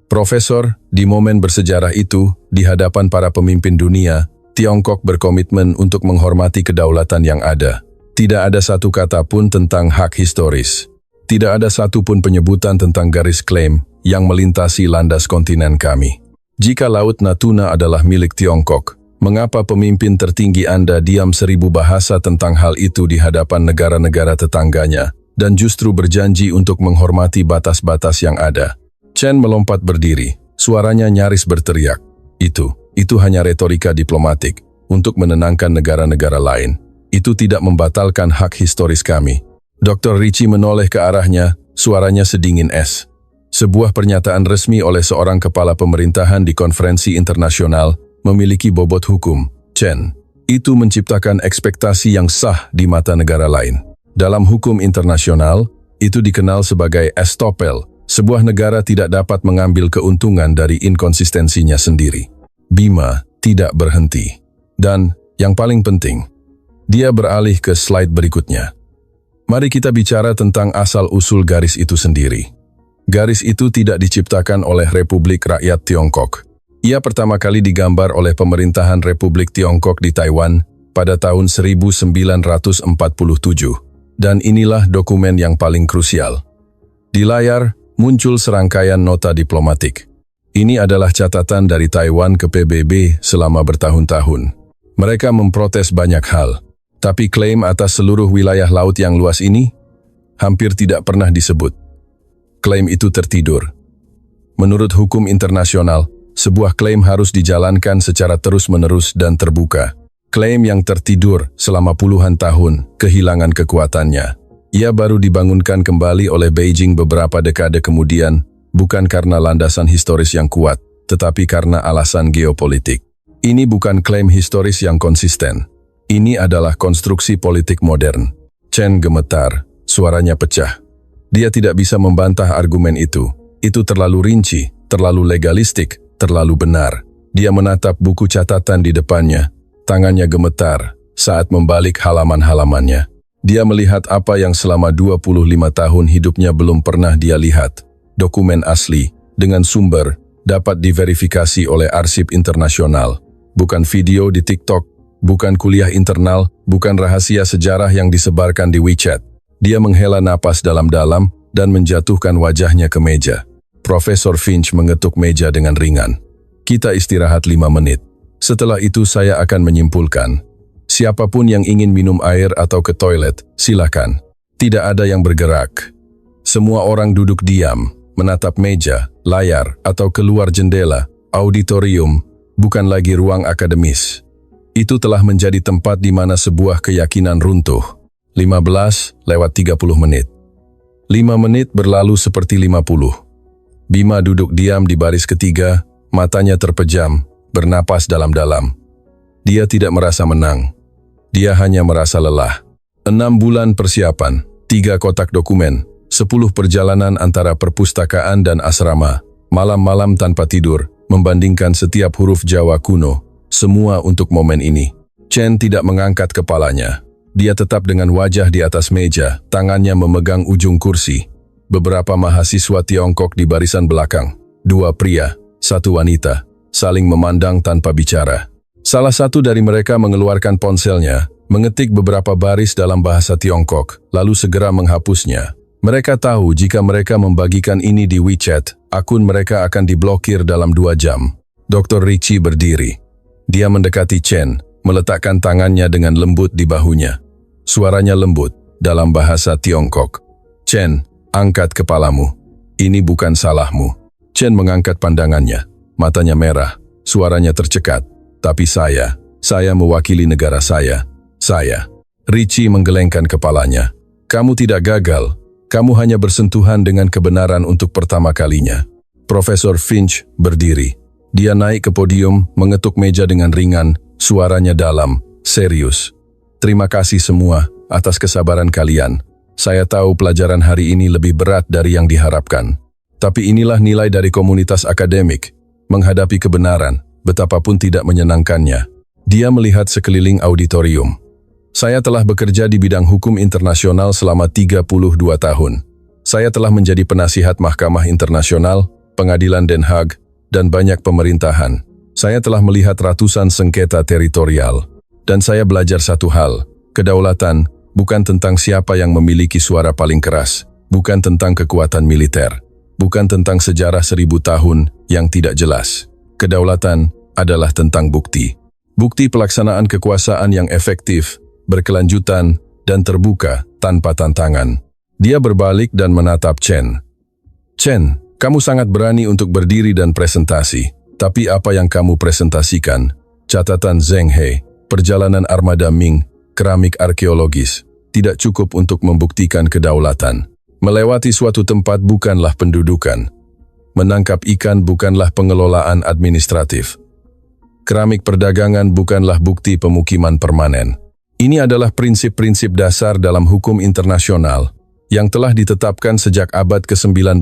Profesor, di momen bersejarah itu, di hadapan para pemimpin dunia, Tiongkok berkomitmen untuk menghormati kedaulatan yang ada. Tidak ada satu kata pun tentang hak historis. Tidak ada satu pun penyebutan tentang garis klaim yang melintasi landas kontinen kami. Jika Laut Natuna adalah milik Tiongkok, mengapa pemimpin tertinggi Anda diam 1000 bahasa tentang hal itu di hadapan negara-negara tetangganya dan justru berjanji untuk menghormati batas-batas yang ada? Chen melompat berdiri, suaranya nyaris berteriak. Itu hanya retorika diplomatik untuk menenangkan negara-negara lain. Itu tidak membatalkan hak historis kami. Dr. Ritchie menoleh ke arahnya, suaranya sedingin es. Sebuah pernyataan resmi oleh seorang kepala pemerintahan di konferensi internasional memiliki bobot hukum. Chen, itu menciptakan ekspektasi yang sah di mata negara lain. Dalam hukum internasional, itu dikenal sebagai estoppel. Sebuah negara tidak dapat mengambil keuntungan dari inkonsistensinya sendiri. Bima tidak berhenti. Dan, yang paling penting, dia beralih ke slide berikutnya. Mari kita bicara tentang asal-usul garis itu sendiri. Garis itu tidak diciptakan oleh Republik Rakyat Tiongkok. Ia pertama kali digambar oleh pemerintahan Republik Tiongkok di Taiwan pada tahun 1947. Dan inilah dokumen yang paling krusial. Di layar, muncul serangkaian nota diplomatik. Ini adalah catatan dari Taiwan ke PBB selama bertahun-tahun. Mereka memprotes banyak hal, tapi klaim atas seluruh wilayah laut yang luas ini hampir tidak pernah disebut. Klaim itu tertidur. Menurut hukum internasional, sebuah klaim harus dijalankan secara terus-menerus dan terbuka. Klaim yang tertidur selama puluhan tahun kehilangan kekuatannya. Ia baru dibangunkan kembali oleh Beijing beberapa dekade kemudian, bukan karena landasan historis yang kuat, tetapi karena alasan geopolitik. Ini bukan klaim historis yang konsisten. Ini adalah konstruksi politik modern. Chen gemetar, suaranya pecah. Dia tidak bisa membantah argumen itu. Itu terlalu rinci, terlalu legalistik, terlalu benar. Dia menatap buku catatan di depannya. Tangannya gemetar saat membalik halaman-halamannya. Dia melihat apa yang selama 25 tahun hidupnya belum pernah dia lihat. Dokumen asli, dengan sumber, dapat diverifikasi oleh arsip internasional. Bukan video di TikTok, bukan kuliah internal, bukan rahasia sejarah yang disebarkan di WeChat. Dia menghela napas dalam-dalam dan menjatuhkan wajahnya ke meja. Profesor Finch mengetuk meja dengan ringan. Kita istirahat 5 menit. Setelah itu saya akan menyimpulkan. Siapapun yang ingin minum air atau ke toilet, silakan. Tidak ada yang bergerak. Semua orang duduk diam, menatap meja, layar, atau keluar jendela, auditorium, bukan lagi ruang akademis. Itu telah menjadi tempat di mana sebuah keyakinan runtuh. 15:30 menit. 5 menit berlalu seperti 50. Bima duduk diam di baris ketiga, matanya terpejam, bernapas dalam-dalam. Dia tidak merasa menang. Dia hanya merasa lelah. 6 bulan persiapan, 3 kotak dokumen, 10 perjalanan antara perpustakaan dan asrama, malam-malam tanpa tidur, membandingkan setiap huruf Jawa kuno, semua untuk momen ini. Chen tidak mengangkat kepalanya. Dia tetap dengan wajah di atas meja, tangannya memegang ujung kursi. Beberapa mahasiswa Tiongkok di barisan belakang, 2 pria, 1 wanita, saling memandang tanpa bicara. Salah satu dari mereka mengeluarkan ponselnya, mengetik beberapa baris dalam bahasa Tiongkok, lalu segera menghapusnya. Mereka tahu jika mereka membagikan ini di WeChat, akun mereka akan diblokir dalam 2 jam. Dr. Richie berdiri. Dia mendekati Chen, meletakkan tangannya dengan lembut di bahunya. Suaranya lembut, dalam bahasa Tiongkok. Chen, angkat kepalamu. Ini bukan salahmu. Chen mengangkat pandangannya. Matanya merah, suaranya tercekat. Tapi saya mewakili negara saya. Richie menggelengkan kepalanya. Kamu tidak gagal. Kamu hanya bersentuhan dengan kebenaran untuk pertama kalinya. Profesor Finch berdiri. Dia naik ke podium, mengetuk meja dengan ringan, suaranya dalam, serius. Terima kasih semua atas kesabaran kalian. Saya tahu pelajaran hari ini lebih berat dari yang diharapkan. Tapi inilah nilai dari komunitas akademik. Menghadapi kebenaran, betapapun tidak menyenangkannya. Dia melihat sekeliling auditorium. Saya telah bekerja di bidang hukum internasional selama 32 tahun. Saya telah menjadi penasihat Mahkamah Internasional, Pengadilan Den Haag, dan banyak pemerintahan. Saya telah melihat ratusan sengketa teritorial. Dan saya belajar satu hal, kedaulatan bukan tentang siapa yang memiliki suara paling keras, bukan tentang kekuatan militer, bukan tentang sejarah 1000 tahun yang tidak jelas. Kedaulatan adalah tentang bukti. Bukti pelaksanaan kekuasaan yang efektif, berkelanjutan, dan terbuka tanpa tantangan. Dia berbalik dan menatap Chen. Chen, kamu sangat berani untuk berdiri dan presentasi, tapi apa yang kamu presentasikan? Catatan Zheng He, perjalanan armada Ming, keramik arkeologis, tidak cukup untuk membuktikan kedaulatan. Melewati suatu tempat bukanlah pendudukan. Menangkap ikan bukanlah pengelolaan administratif. Keramik perdagangan bukanlah bukti pemukiman permanen. Ini adalah prinsip-prinsip dasar dalam hukum internasional yang telah ditetapkan sejak abad ke-19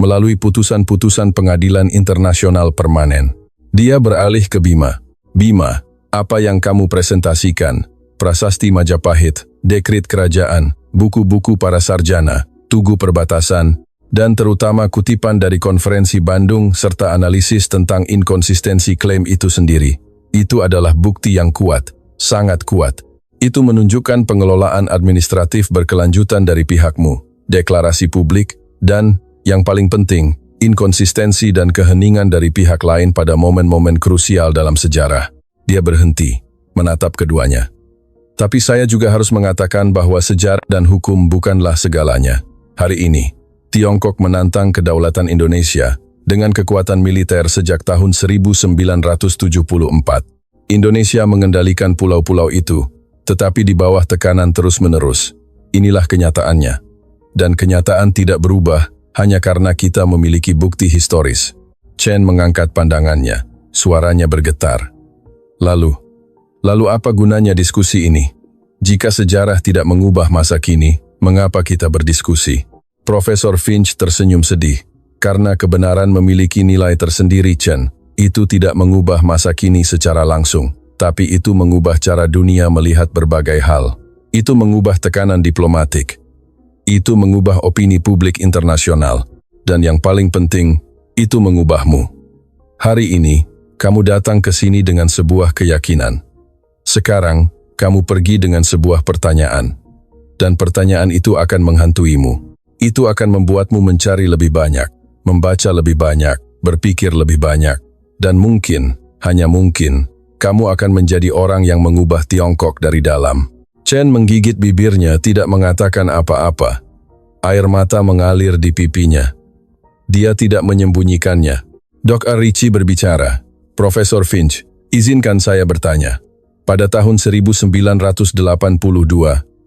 melalui putusan-putusan pengadilan internasional permanen. Dia beralih ke Bima. Bima, apa yang kamu presentasikan? Prasasti Majapahit, dekret kerajaan, buku-buku para sarjana, tugu perbatasan, dan terutama kutipan dari konferensi Bandung serta analisis tentang inkonsistensi klaim itu sendiri. Itu adalah bukti yang kuat, sangat kuat. Itu menunjukkan pengelolaan administratif berkelanjutan dari pihakmu, deklarasi publik, dan, yang paling penting, inkonsistensi dan keheningan dari pihak lain pada momen-momen krusial dalam sejarah. Dia berhenti, menatap keduanya. Tapi saya juga harus mengatakan bahwa sejarah dan hukum bukanlah segalanya. Hari ini, Tiongkok menantang kedaulatan Indonesia dengan kekuatan militer sejak tahun 1974. Indonesia mengendalikan pulau-pulau itu, tetapi di bawah tekanan terus-menerus. Inilah kenyataannya. Dan kenyataan tidak berubah hanya karena kita memiliki bukti historis. Chen mengangkat pandangannya, suaranya bergetar. Lalu apa gunanya diskusi ini? Jika sejarah tidak mengubah masa kini, mengapa kita berdiskusi? Profesor Finch tersenyum sedih. Karena kebenaran memiliki nilai tersendiri, Chen. Itu tidak mengubah masa kini secara langsung, tapi itu mengubah cara dunia melihat berbagai hal. Itu mengubah tekanan diplomatik. Itu mengubah opini publik internasional. Dan yang paling penting, itu mengubahmu. Hari ini, kamu datang ke sini dengan sebuah keyakinan. Sekarang, kamu pergi dengan sebuah pertanyaan. Dan pertanyaan itu akan menghantuimu. Itu akan membuatmu mencari lebih banyak, membaca lebih banyak, berpikir lebih banyak. Dan mungkin, hanya mungkin, kamu akan menjadi orang yang mengubah Tiongkok dari dalam. Chen menggigit bibirnya, tidak mengatakan apa-apa. Air mata mengalir di pipinya. Dia tidak menyembunyikannya. Dr. Richie berbicara. Profesor Finch, izinkan saya bertanya. Pada tahun 1982,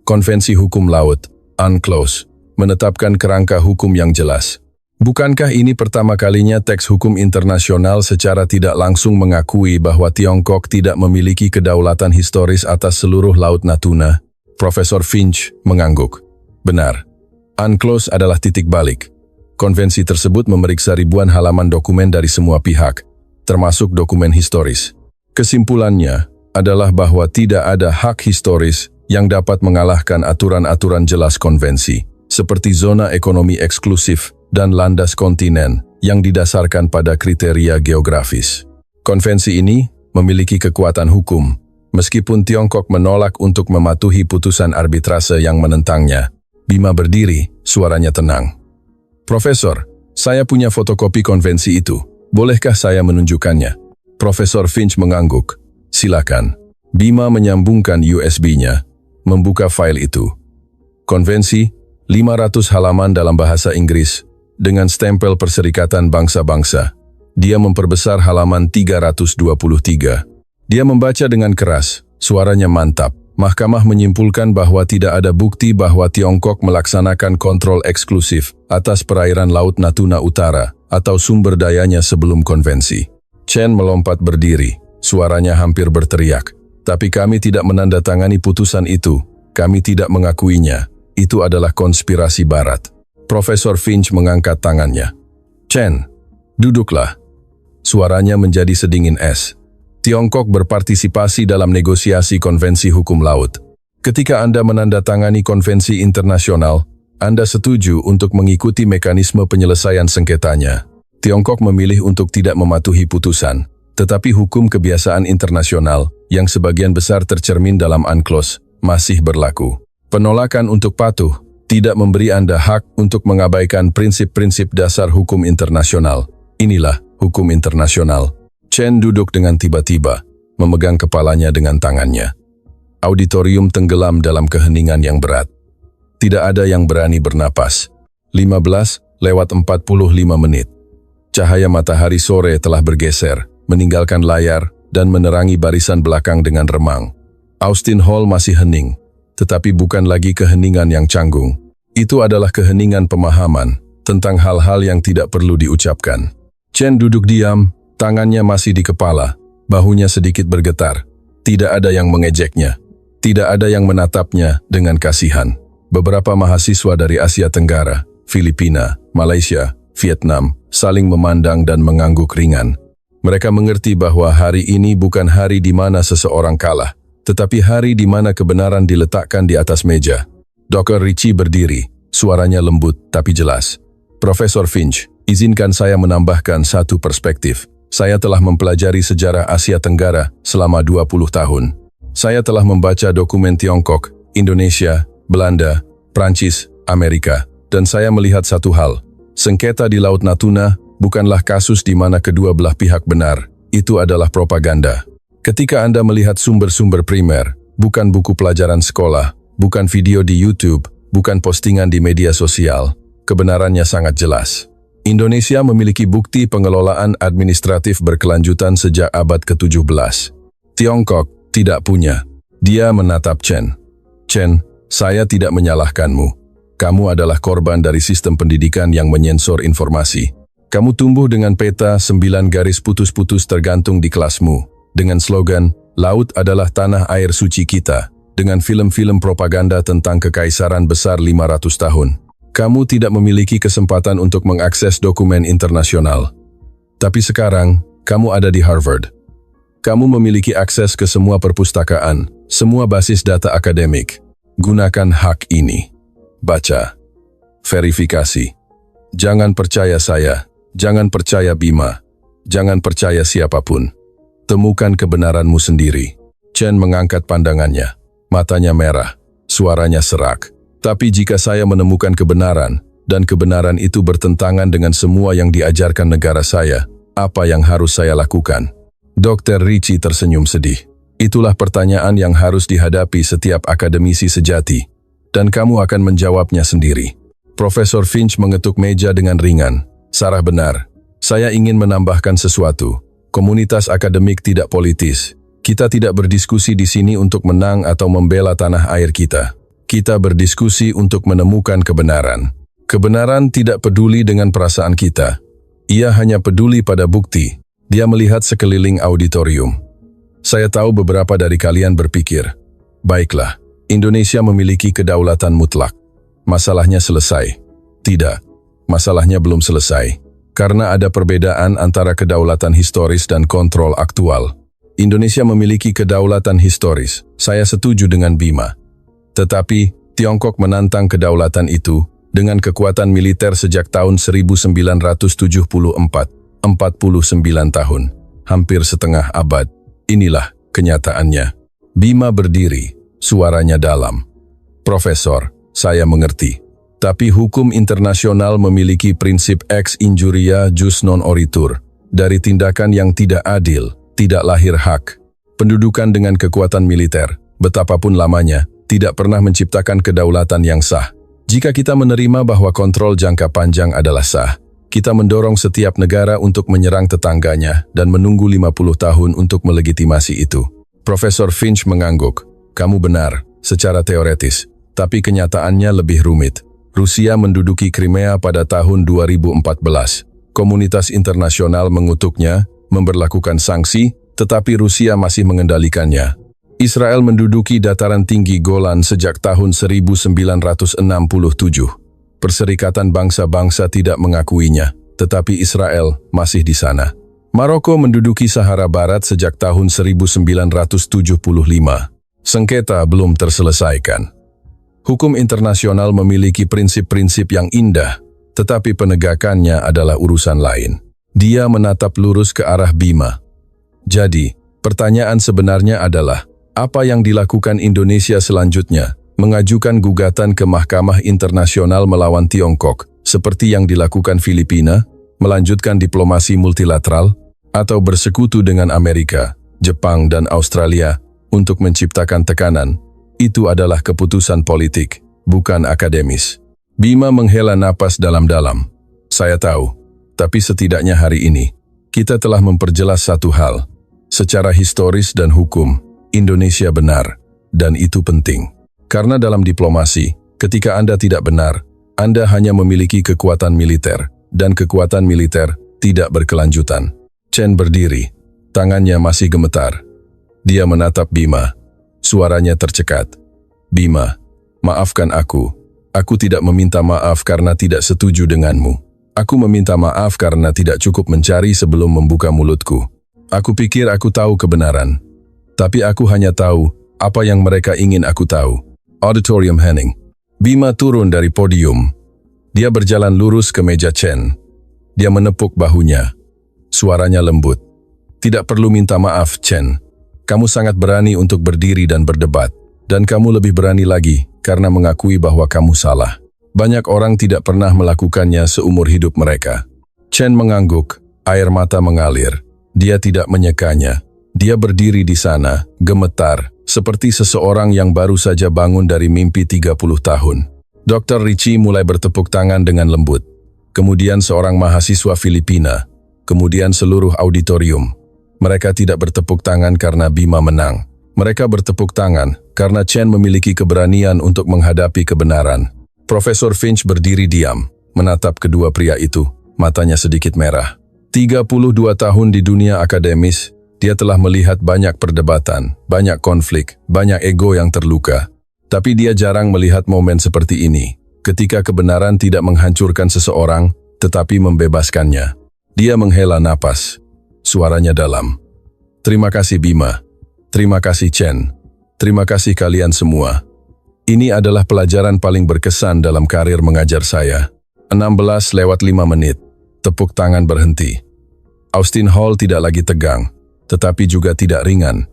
Konvensi Hukum Laut, UNCLOS, menetapkan kerangka hukum yang jelas. Bukankah ini pertama kalinya teks hukum internasional secara tidak langsung mengakui bahwa Tiongkok tidak memiliki kedaulatan historis atas seluruh Laut Natuna? Profesor Finch mengangguk. Benar. UNCLOS adalah titik balik. Konvensi tersebut memeriksa ribuan halaman dokumen dari semua pihak, termasuk dokumen historis. Kesimpulannya adalah bahwa tidak ada hak historis yang dapat mengalahkan aturan-aturan jelas konvensi, seperti zona ekonomi eksklusif dan landas kontinen yang didasarkan pada kriteria geografis. Konvensi ini memiliki kekuatan hukum, meskipun Tiongkok menolak untuk mematuhi putusan arbitrase yang menentangnya. Bima berdiri, suaranya tenang. Profesor, saya punya fotokopi konvensi itu. Bolehkah saya menunjukkannya? Profesor Finch mengangguk. Silakan. Bima menyambungkan USB-nya, membuka file itu. Konvensi, 500 halaman dalam bahasa Inggris, dengan stempel Perserikatan Bangsa-Bangsa. Dia memperbesar halaman 323. Dia membaca dengan keras, suaranya mantap. Mahkamah menyimpulkan bahwa tidak ada bukti bahwa Tiongkok melaksanakan kontrol eksklusif atas perairan Laut Natuna Utara atau sumber dayanya sebelum konvensi. Chen melompat berdiri, suaranya hampir berteriak. Tapi kami tidak menandatangani putusan itu. Kami tidak mengakuinya. Itu adalah konspirasi Barat. Profesor Finch mengangkat tangannya. Chen, duduklah. Suaranya menjadi sedingin es. Tiongkok berpartisipasi dalam negosiasi konvensi hukum laut. Ketika Anda menandatangani konvensi internasional, Anda setuju untuk mengikuti mekanisme penyelesaian sengketanya. Tiongkok memilih untuk tidak mematuhi putusan, tetapi hukum kebiasaan internasional, yang sebagian besar tercermin dalam UNCLOS, masih berlaku. Penolakan untuk patuh tidak memberi Anda hak untuk mengabaikan prinsip-prinsip dasar hukum internasional. Inilah hukum internasional. Chen duduk dengan tiba-tiba, memegang kepalanya dengan tangannya. Auditorium tenggelam dalam keheningan yang berat. Tidak ada yang berani bernapas. 15:45 menit. Cahaya matahari sore telah bergeser, meninggalkan layar, dan menerangi barisan belakang dengan remang. Austin Hall masih hening, tetapi bukan lagi keheningan yang canggung. Itu adalah keheningan pemahaman tentang hal-hal yang tidak perlu diucapkan. Chen duduk diam, tangannya masih di kepala, bahunya sedikit bergetar. Tidak ada yang mengejeknya. Tidak ada yang menatapnya dengan kasihan. Beberapa mahasiswa dari Asia Tenggara, Filipina, Malaysia, Vietnam, saling memandang dan mengangguk ringan. Mereka mengerti bahwa hari ini bukan hari di mana seseorang kalah, tetapi hari di mana kebenaran diletakkan di atas meja. Dr. Ritchie berdiri, suaranya lembut tapi jelas. Profesor Finch, izinkan saya menambahkan satu perspektif. Saya telah mempelajari sejarah Asia Tenggara selama 20 tahun. Saya telah membaca dokumen Tiongkok, Indonesia, Belanda, Prancis, Amerika, dan saya melihat satu hal. Sengketa di Laut Natuna bukanlah kasus di mana kedua belah pihak benar. Itu adalah propaganda. Ketika Anda melihat sumber-sumber primer, bukan buku pelajaran sekolah, bukan video di YouTube, bukan postingan di media sosial, kebenarannya sangat jelas. Indonesia memiliki bukti pengelolaan administratif berkelanjutan sejak abad ke-17. Tiongkok tidak punya. Dia menatap Chen. Chen, saya tidak menyalahkanmu. Kamu adalah korban dari sistem pendidikan yang menyensor informasi. Kamu tumbuh dengan peta 9 garis putus-putus tergantung di kelasmu. Dengan slogan, laut adalah tanah air suci kita. Dengan film-film propaganda tentang kekaisaran besar 500 tahun. Kamu tidak memiliki kesempatan untuk mengakses dokumen internasional. Tapi sekarang, kamu ada di Harvard. Kamu memiliki akses ke semua perpustakaan, semua basis data akademik. Gunakan hak ini. Baca. Verifikasi. Jangan percaya saya. Jangan percaya Bima. Jangan percaya siapapun. Temukan kebenaranmu sendiri. Chen mengangkat pandangannya. Matanya merah. Suaranya serak. Tapi jika saya menemukan kebenaran, dan kebenaran itu bertentangan dengan semua yang diajarkan negara saya, apa yang harus saya lakukan? Dr. Ritchie tersenyum sedih. Itulah pertanyaan yang harus dihadapi setiap akademisi sejati, dan kamu akan menjawabnya sendiri. Profesor Finch mengetuk meja dengan ringan. Sarah benar. Saya ingin menambahkan sesuatu. Komunitas akademik tidak politis. Kita tidak berdiskusi di sini untuk menang atau membela tanah air kita. Kita berdiskusi untuk menemukan kebenaran. Kebenaran tidak peduli dengan perasaan kita. Ia hanya peduli pada bukti. Dia melihat sekeliling auditorium. Saya tahu beberapa dari kalian berpikir, baiklah, Indonesia memiliki kedaulatan mutlak. Masalahnya selesai. Tidak, masalahnya belum selesai. Karena ada perbedaan antara kedaulatan historis dan kontrol aktual. Indonesia memiliki kedaulatan historis. Saya setuju dengan Bima. Tetapi, Tiongkok menantang kedaulatan itu dengan kekuatan militer sejak tahun 1974, 49 tahun, hampir setengah abad. Inilah kenyataannya. Bima berdiri, suaranya dalam. Profesor, saya mengerti. Tapi hukum internasional memiliki prinsip ex injuria jus non oritur. Dari tindakan yang tidak adil, tidak lahir hak. Pendudukan dengan kekuatan militer, betapapun lamanya, tidak pernah menciptakan kedaulatan yang sah. Jika kita menerima bahwa kontrol jangka panjang adalah sah, kita mendorong setiap negara untuk menyerang tetangganya dan menunggu 50 tahun untuk melegitimasi itu. Profesor Finch mengangguk. Kamu benar, secara teoretis, tapi kenyataannya lebih rumit. Rusia menduduki Crimea pada tahun 2014. Komunitas internasional mengutuknya, memberlakukan sanksi, tetapi Rusia masih mengendalikannya. Israel menduduki dataran tinggi Golan sejak tahun 1967. Perserikatan bangsa-bangsa tidak mengakuinya, tetapi Israel masih di sana. Maroko menduduki Sahara Barat sejak tahun 1975. Sengketa belum terselesaikan. Hukum internasional memiliki prinsip-prinsip yang indah, tetapi penegakannya adalah urusan lain. Dia menatap lurus ke arah Bima. Jadi, pertanyaan sebenarnya adalah, apa yang dilakukan Indonesia selanjutnya? Mengajukan gugatan ke Mahkamah Internasional melawan Tiongkok, seperti yang dilakukan Filipina, melanjutkan diplomasi multilateral, atau bersekutu dengan Amerika, Jepang, dan Australia untuk menciptakan tekanan. Itu adalah keputusan politik, bukan akademis. Bima menghela napas dalam-dalam. Saya tahu, tapi setidaknya hari ini, kita telah memperjelas satu hal. Secara historis dan hukum, Indonesia benar, dan itu penting. Karena dalam diplomasi, ketika Anda tidak benar, Anda hanya memiliki kekuatan militer, dan kekuatan militer tidak berkelanjutan. Chen berdiri, tangannya masih gemetar. Dia menatap Bima, suaranya tercekat. Bima, maafkan aku. Aku tidak meminta maaf karena tidak setuju denganmu. Aku meminta maaf karena tidak cukup mencari sebelum membuka mulutku. Aku pikir aku tahu kebenaran. Tapi aku hanya tahu apa yang mereka ingin aku tahu. Auditorium Henning. Bima turun dari podium. Dia berjalan lurus ke meja Chen. Dia menepuk bahunya. Suaranya lembut. Tidak perlu minta maaf, Chen. Kamu sangat berani untuk berdiri dan berdebat. Dan kamu lebih berani lagi karena mengakui bahwa kamu salah. Banyak orang tidak pernah melakukannya seumur hidup mereka. Chen mengangguk, air mata mengalir. Dia tidak menyekanya. Dia berdiri di sana, gemetar, seperti seseorang yang baru saja bangun dari mimpi 30 tahun. Dr. Ritchie mulai bertepuk tangan dengan lembut. Kemudian seorang mahasiswa Filipina. Kemudian seluruh auditorium. Mereka tidak bertepuk tangan karena Bima menang. Mereka bertepuk tangan karena Chen memiliki keberanian untuk menghadapi kebenaran. Profesor Finch berdiri diam, menatap kedua pria itu, matanya sedikit merah. 32 tahun di dunia akademis, dia telah melihat banyak perdebatan, banyak konflik, banyak ego yang terluka. Tapi dia jarang melihat momen seperti ini, ketika kebenaran tidak menghancurkan seseorang, tetapi membebaskannya. Dia menghela napas, suaranya dalam. Terima kasih Bima, terima kasih Chen, terima kasih kalian semua. Ini adalah pelajaran paling berkesan dalam karir mengajar saya. 16:05 menit. Tepuk tangan berhenti. Austin Hall tidak lagi tegang, tetapi juga tidak ringan.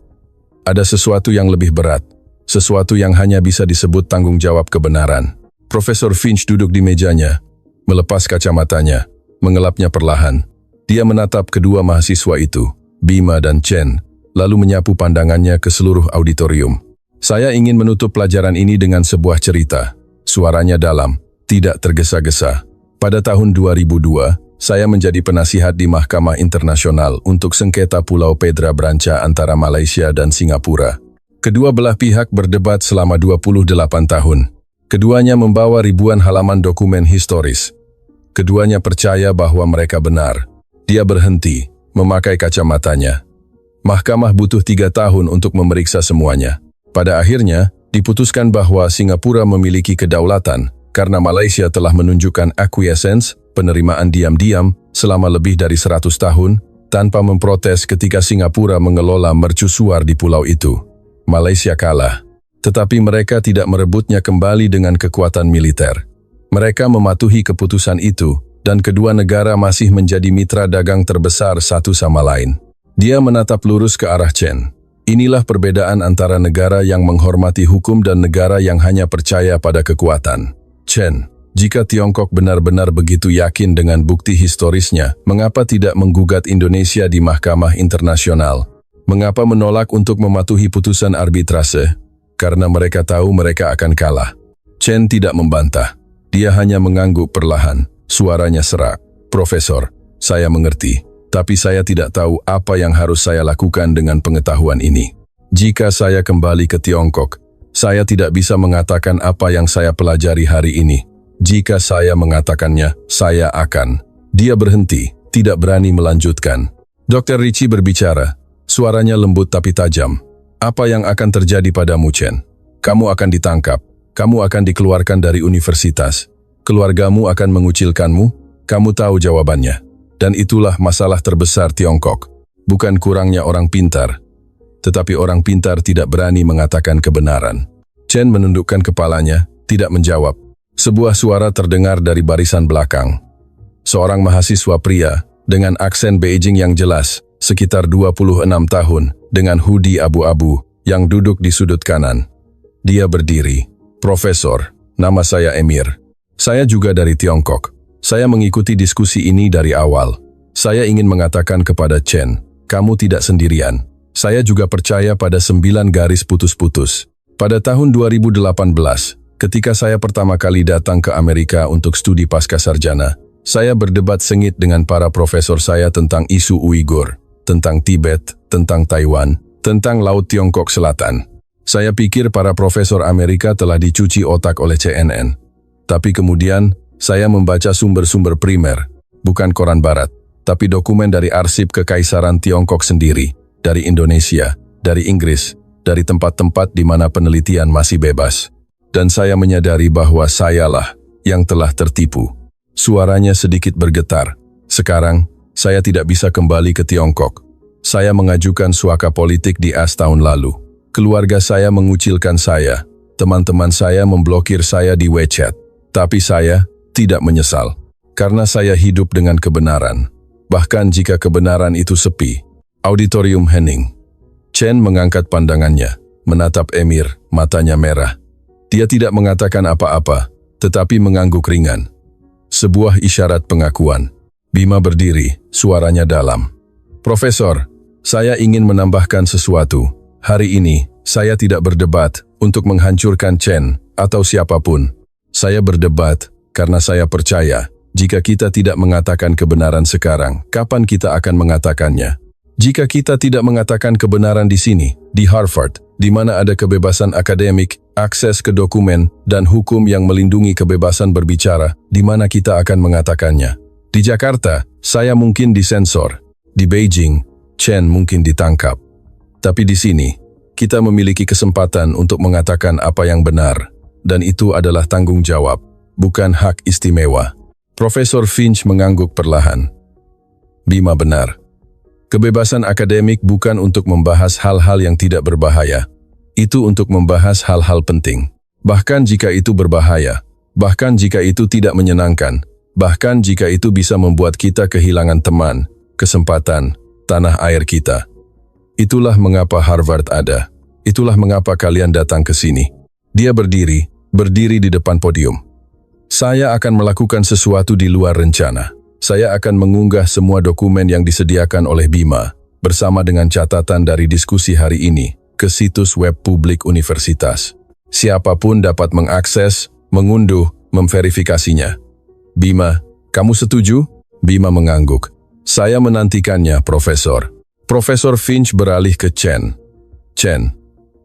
Ada sesuatu yang lebih berat, sesuatu yang hanya bisa disebut tanggung jawab kebenaran. Profesor Finch duduk di mejanya, melepas kacamatanya, mengelapnya perlahan. Dia menatap kedua mahasiswa itu, Bima dan Chen, lalu menyapu pandangannya ke seluruh auditorium. Saya ingin menutup pelajaran ini dengan sebuah cerita. Suaranya dalam, tidak tergesa-gesa. Pada tahun 2002, saya menjadi penasihat di Mahkamah Internasional untuk sengketa Pulau Pedra Branca antara Malaysia dan Singapura. Kedua belah pihak berdebat selama 28 tahun. Keduanya membawa ribuan halaman dokumen historis. Keduanya percaya bahwa mereka benar. Dia berhenti, memakai kacamatanya. Mahkamah butuh 3 tahun untuk memeriksa semuanya. Pada akhirnya, diputuskan bahwa Singapura memiliki kedaulatan karena Malaysia telah menunjukkan acquiescence, penerimaan diam-diam, selama lebih dari 100 tahun, tanpa memprotes ketika Singapura mengelola mercusuar di pulau itu. Malaysia kalah, tetapi mereka tidak merebutnya kembali dengan kekuatan militer. Mereka mematuhi keputusan itu, dan kedua negara masih menjadi mitra dagang terbesar satu sama lain. Dia menatap lurus ke arah Chen. Inilah perbedaan antara negara yang menghormati hukum dan negara yang hanya percaya pada kekuatan. Chen, jika Tiongkok benar-benar begitu yakin dengan bukti historisnya, mengapa tidak menggugat Indonesia di Mahkamah Internasional? Mengapa menolak untuk mematuhi putusan arbitrase? Karena mereka tahu mereka akan kalah. Chen tidak membantah. Dia hanya mengangguk perlahan. Suaranya serak. Profesor, saya mengerti. Tapi saya tidak tahu apa yang harus saya lakukan dengan pengetahuan ini. Jika saya kembali ke Tiongkok, saya tidak bisa mengatakan apa yang saya pelajari hari ini. Jika saya mengatakannya, saya akan. Dia berhenti, tidak berani melanjutkan. Dr. Ritchie berbicara. Suaranya lembut tapi tajam. Apa yang akan terjadi padamu, Chen? Kamu akan ditangkap. Kamu akan dikeluarkan dari universitas. Keluargamu akan mengucilkanmu. Kamu tahu jawabannya. Dan itulah masalah terbesar Tiongkok. Bukan kurangnya orang pintar, tetapi orang pintar tidak berani mengatakan kebenaran. Chen menundukkan kepalanya, tidak menjawab. Sebuah suara terdengar dari barisan belakang. Seorang mahasiswa pria, dengan aksen Beijing yang jelas, sekitar 26 tahun, dengan hoodie abu-abu, yang duduk di sudut kanan. Dia berdiri. Profesor, nama saya Emir. Saya juga dari Tiongkok. Saya mengikuti diskusi ini dari awal. Saya ingin mengatakan kepada Chen, kamu tidak sendirian. Saya juga percaya pada 9 garis putus-putus. Pada tahun 2018, ketika saya pertama kali datang ke Amerika untuk studi pascasarjana, saya berdebat sengit dengan para profesor saya tentang isu Uighur, tentang Tibet, tentang Taiwan, tentang Laut Tiongkok Selatan. Saya pikir para profesor Amerika telah dicuci otak oleh CNN. Tapi kemudian, saya membaca sumber-sumber primer, bukan koran barat, tapi dokumen dari arsip Kekaisaran Tiongkok sendiri, dari Indonesia, dari Inggris, dari tempat-tempat di mana penelitian masih bebas. Dan saya menyadari bahwa sayalah yang telah tertipu. Suaranya sedikit bergetar. Sekarang, saya tidak bisa kembali ke Tiongkok. Saya mengajukan suaka politik di AS tahun lalu. Keluarga saya mengucilkan saya. Teman-teman saya memblokir saya di WeChat. Tapi saya tidak menyesal, karena saya hidup dengan kebenaran. Bahkan jika kebenaran itu sepi. Auditorium Henning. Chen mengangkat pandangannya, menatap Emir, matanya merah. Dia tidak mengatakan apa-apa, tetapi mengangguk ringan. Sebuah isyarat pengakuan. Bima berdiri, suaranya dalam. Profesor, saya ingin menambahkan sesuatu. Hari ini, saya tidak berdebat untuk menghancurkan Chen atau siapapun. Saya berdebat karena saya percaya, jika kita tidak mengatakan kebenaran sekarang, kapan kita akan mengatakannya? Jika kita tidak mengatakan kebenaran di sini, di Harvard, di mana ada kebebasan akademik, akses ke dokumen, dan hukum yang melindungi kebebasan berbicara, di mana kita akan mengatakannya? Di Jakarta, saya mungkin disensor. Di Beijing, Chen mungkin ditangkap. Tapi di sini, kita memiliki kesempatan untuk mengatakan apa yang benar, dan itu adalah tanggung jawab. Bukan hak istimewa. Profesor Finch mengangguk perlahan. Bima benar. Kebebasan akademik bukan untuk membahas hal-hal yang tidak berbahaya. Itu untuk membahas hal-hal penting. Bahkan jika itu berbahaya. Bahkan jika itu tidak menyenangkan. Bahkan jika itu bisa membuat kita kehilangan teman, kesempatan, tanah air kita. Itulah mengapa Harvard ada. Itulah mengapa kalian datang ke sini. Dia berdiri di depan podium. Saya akan melakukan sesuatu di luar rencana. Saya akan mengunggah semua dokumen yang disediakan oleh Bima, bersama dengan catatan dari diskusi hari ini, ke situs web publik universitas. Siapapun dapat mengakses, mengunduh, memverifikasinya. Bima, kamu setuju? Bima mengangguk. Saya menantikannya, Profesor. Profesor Finch beralih ke Chen. Chen,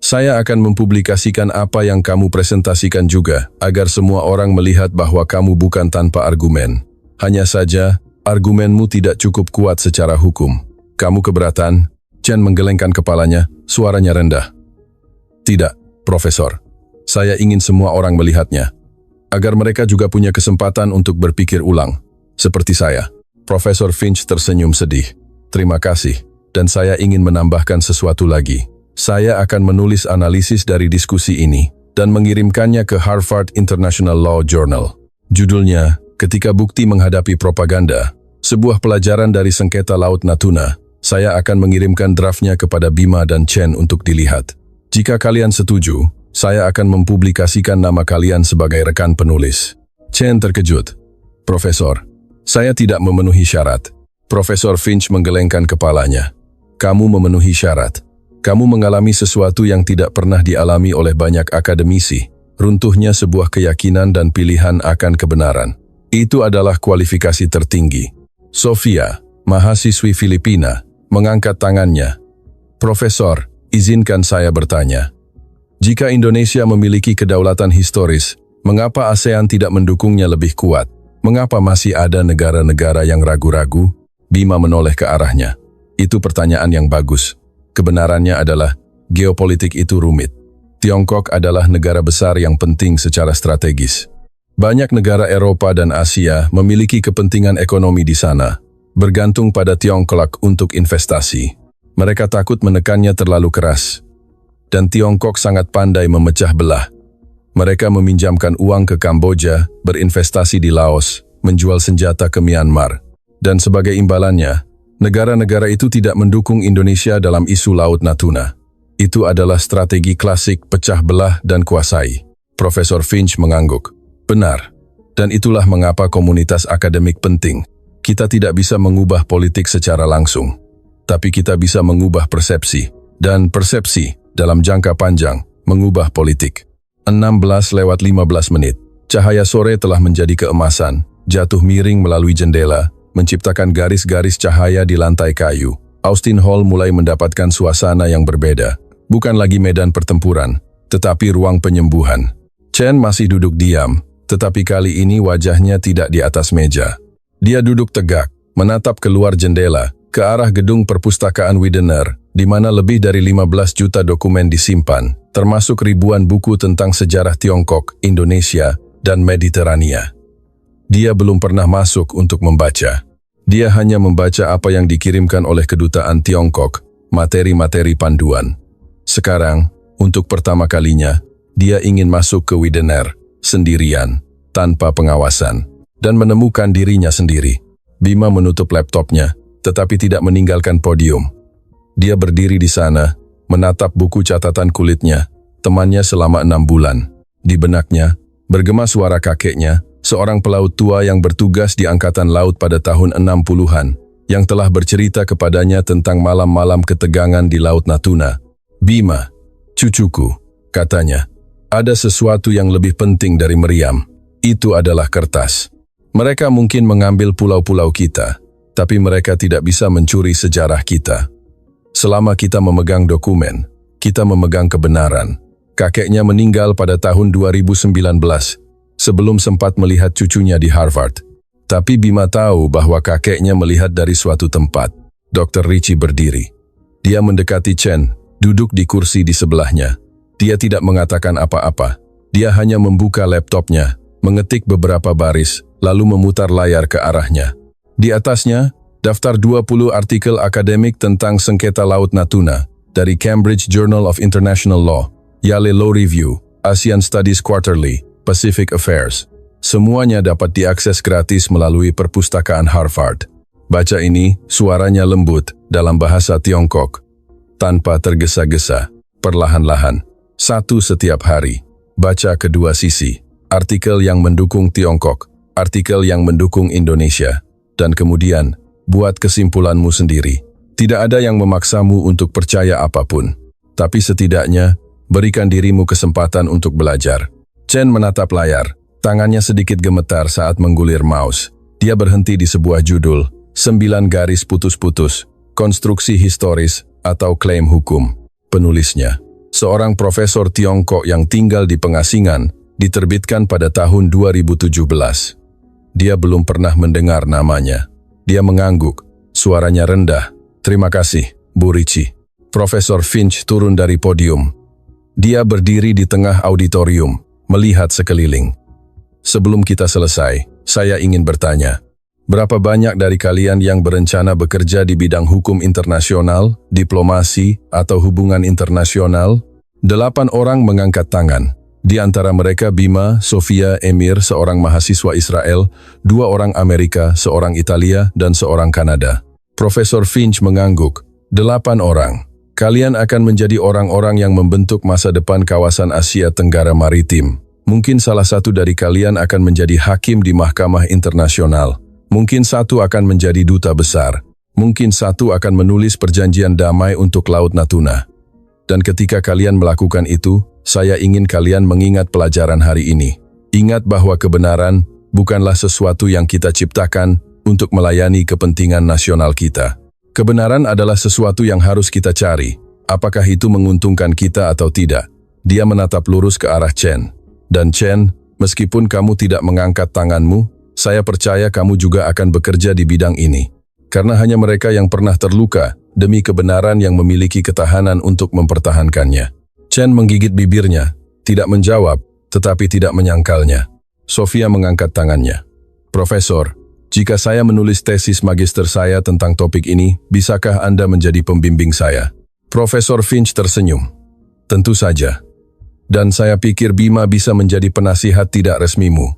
saya akan mempublikasikan apa yang kamu presentasikan juga, agar semua orang melihat bahwa kamu bukan tanpa argumen. Hanya saja, argumenmu tidak cukup kuat secara hukum. Kamu keberatan? Chen menggelengkan kepalanya, suaranya rendah. Tidak, Profesor. Saya ingin semua orang melihatnya. Agar mereka juga punya kesempatan untuk berpikir ulang. Seperti saya. Profesor Finch tersenyum sedih. Terima kasih. Dan saya ingin menambahkan sesuatu lagi. Saya akan menulis analisis dari diskusi ini dan mengirimkannya ke Harvard International Law Journal. Judulnya, Ketika Bukti Menghadapi Propaganda, sebuah pelajaran dari sengketa Laut Natuna. Saya akan mengirimkan draftnya kepada Bima dan Chen untuk dilihat. Jika kalian setuju, saya akan mempublikasikan nama kalian sebagai rekan penulis. Chen terkejut. Profesor, saya tidak memenuhi syarat. Profesor Finch menggelengkan kepalanya. Kamu memenuhi syarat. Kamu mengalami sesuatu yang tidak pernah dialami oleh banyak akademisi. Runtuhnya sebuah keyakinan dan pilihan akan kebenaran. Itu adalah kualifikasi tertinggi. Sofia, mahasiswi Filipina, mengangkat tangannya. Profesor, izinkan saya bertanya. Jika Indonesia memiliki kedaulatan historis, mengapa ASEAN tidak mendukungnya lebih kuat? Mengapa masih ada negara-negara yang ragu-ragu? Bima menoleh ke arahnya. Itu pertanyaan yang bagus. Kebenarannya adalah, geopolitik itu rumit. Tiongkok adalah negara besar yang penting secara strategis. Banyak negara Eropa dan Asia memiliki kepentingan ekonomi di sana, bergantung pada Tiongkok untuk investasi. Mereka takut menekannya terlalu keras. Dan Tiongkok sangat pandai memecah belah. Mereka meminjamkan uang ke Kamboja, berinvestasi di Laos, menjual senjata ke Myanmar. Dan sebagai imbalannya, negara-negara itu tidak mendukung Indonesia dalam isu Laut Natuna. Itu adalah strategi klasik pecah belah dan kuasai. Profesor Finch mengangguk. Benar. Dan itulah mengapa komunitas akademik penting. Kita tidak bisa mengubah politik secara langsung. Tapi kita bisa mengubah persepsi. Dan persepsi, dalam jangka panjang, mengubah politik. 16:15. Cahaya sore telah menjadi keemasan, jatuh miring melalui jendela, menciptakan garis-garis cahaya di lantai kayu. Austin Hall mulai mendapatkan suasana yang berbeda. Bukan lagi medan pertempuran, tetapi ruang penyembuhan. Chen masih duduk diam, tetapi kali ini wajahnya tidak di atas meja. Dia duduk tegak, menatap keluar jendela, ke arah gedung perpustakaan Widener, di mana lebih dari 15 juta dokumen disimpan, termasuk ribuan buku tentang sejarah Tiongkok, Indonesia, dan Mediterania. Dia belum pernah masuk untuk membaca. Dia hanya membaca apa yang dikirimkan oleh kedutaan Tiongkok, materi-materi panduan. Sekarang, untuk pertama kalinya, dia ingin masuk ke Widener, sendirian, tanpa pengawasan, dan menemukan dirinya sendiri. Bima menutup laptopnya, tetapi tidak meninggalkan podium. Dia berdiri di sana, menatap buku catatan kulitnya, temannya selama 6 bulan. Di benaknya, bergema suara kakeknya, seorang pelaut tua yang bertugas di Angkatan Laut pada tahun 60-an, yang telah bercerita kepadanya tentang malam-malam ketegangan di Laut Natuna. Bima, cucuku, katanya, ada sesuatu yang lebih penting dari meriam. Itu adalah kertas. Mereka mungkin mengambil pulau-pulau kita, tapi mereka tidak bisa mencuri sejarah kita. Selama kita memegang dokumen, kita memegang kebenaran. Kakeknya meninggal pada tahun 2019, sebelum sempat melihat cucunya di Harvard. Tapi Bima tahu bahwa kakeknya melihat dari suatu tempat. Dr. Ritchie berdiri. Dia mendekati Chen, duduk di kursi di sebelahnya. Dia tidak mengatakan apa-apa. Dia hanya membuka laptopnya, mengetik beberapa baris, lalu memutar layar ke arahnya. Di atasnya, daftar 20 artikel akademik tentang sengketa Laut Natuna, dari Cambridge Journal of International Law, Yale Law Review, ASEAN Studies Quarterly, Pacific Affairs. Semuanya dapat diakses gratis melalui perpustakaan Harvard. Baca ini, suaranya lembut, dalam bahasa Tiongkok. Tanpa tergesa-gesa, perlahan-lahan, satu setiap hari. Baca kedua sisi, artikel yang mendukung Tiongkok, artikel yang mendukung Indonesia, dan kemudian, buat kesimpulanmu sendiri. Tidak ada yang memaksamu untuk percaya apapun. Tapi setidaknya, berikan dirimu kesempatan untuk belajar. Chen menatap layar. Tangannya sedikit gemetar saat menggulir mouse. Dia berhenti di sebuah judul, 9 garis putus-putus, konstruksi historis atau klaim hukum. Penulisnya, seorang profesor Tiongkok yang tinggal di pengasingan, diterbitkan pada tahun 2017. Dia belum pernah mendengar namanya. Dia mengangguk, suaranya rendah. "Terima kasih, Bu Ricci." Profesor Finch turun dari podium. Dia berdiri di tengah auditorium, melihat sekeliling. "Sebelum kita selesai, saya ingin bertanya, berapa banyak dari kalian yang berencana bekerja di bidang hukum internasional, diplomasi, atau hubungan internasional?" 8 orang mengangkat tangan. Di antara mereka Bima, Sofia, Emir, seorang mahasiswa Israel, 2 orang Amerika, seorang Italia, dan seorang Kanada. Profesor Finch mengangguk. 8 orang. Kalian akan menjadi orang-orang yang membentuk masa depan kawasan Asia Tenggara Maritim. Mungkin salah satu dari kalian akan menjadi hakim di mahkamah internasional. Mungkin satu akan menjadi duta besar. Mungkin satu akan menulis perjanjian damai untuk Laut Natuna. Dan ketika kalian melakukan itu, saya ingin kalian mengingat pelajaran hari ini. Ingat bahwa kebenaran bukanlah sesuatu yang kita ciptakan untuk melayani kepentingan nasional kita. Kebenaran adalah sesuatu yang harus kita cari, apakah itu menguntungkan kita atau tidak. Dia menatap lurus ke arah Chen. Dan Chen, meskipun kamu tidak mengangkat tanganmu, saya percaya kamu juga akan bekerja di bidang ini. Karena hanya mereka yang pernah terluka demi kebenaran yang memiliki ketahanan untuk mempertahankannya. Chen menggigit bibirnya, tidak menjawab, tetapi tidak menyangkalnya. Sofia mengangkat tangannya. "Profesor, jika saya menulis tesis magister saya tentang topik ini, bisakah Anda menjadi pembimbing saya?" Profesor Finch tersenyum. "Tentu saja. Dan saya pikir Bima bisa menjadi penasihat tidak resmimu.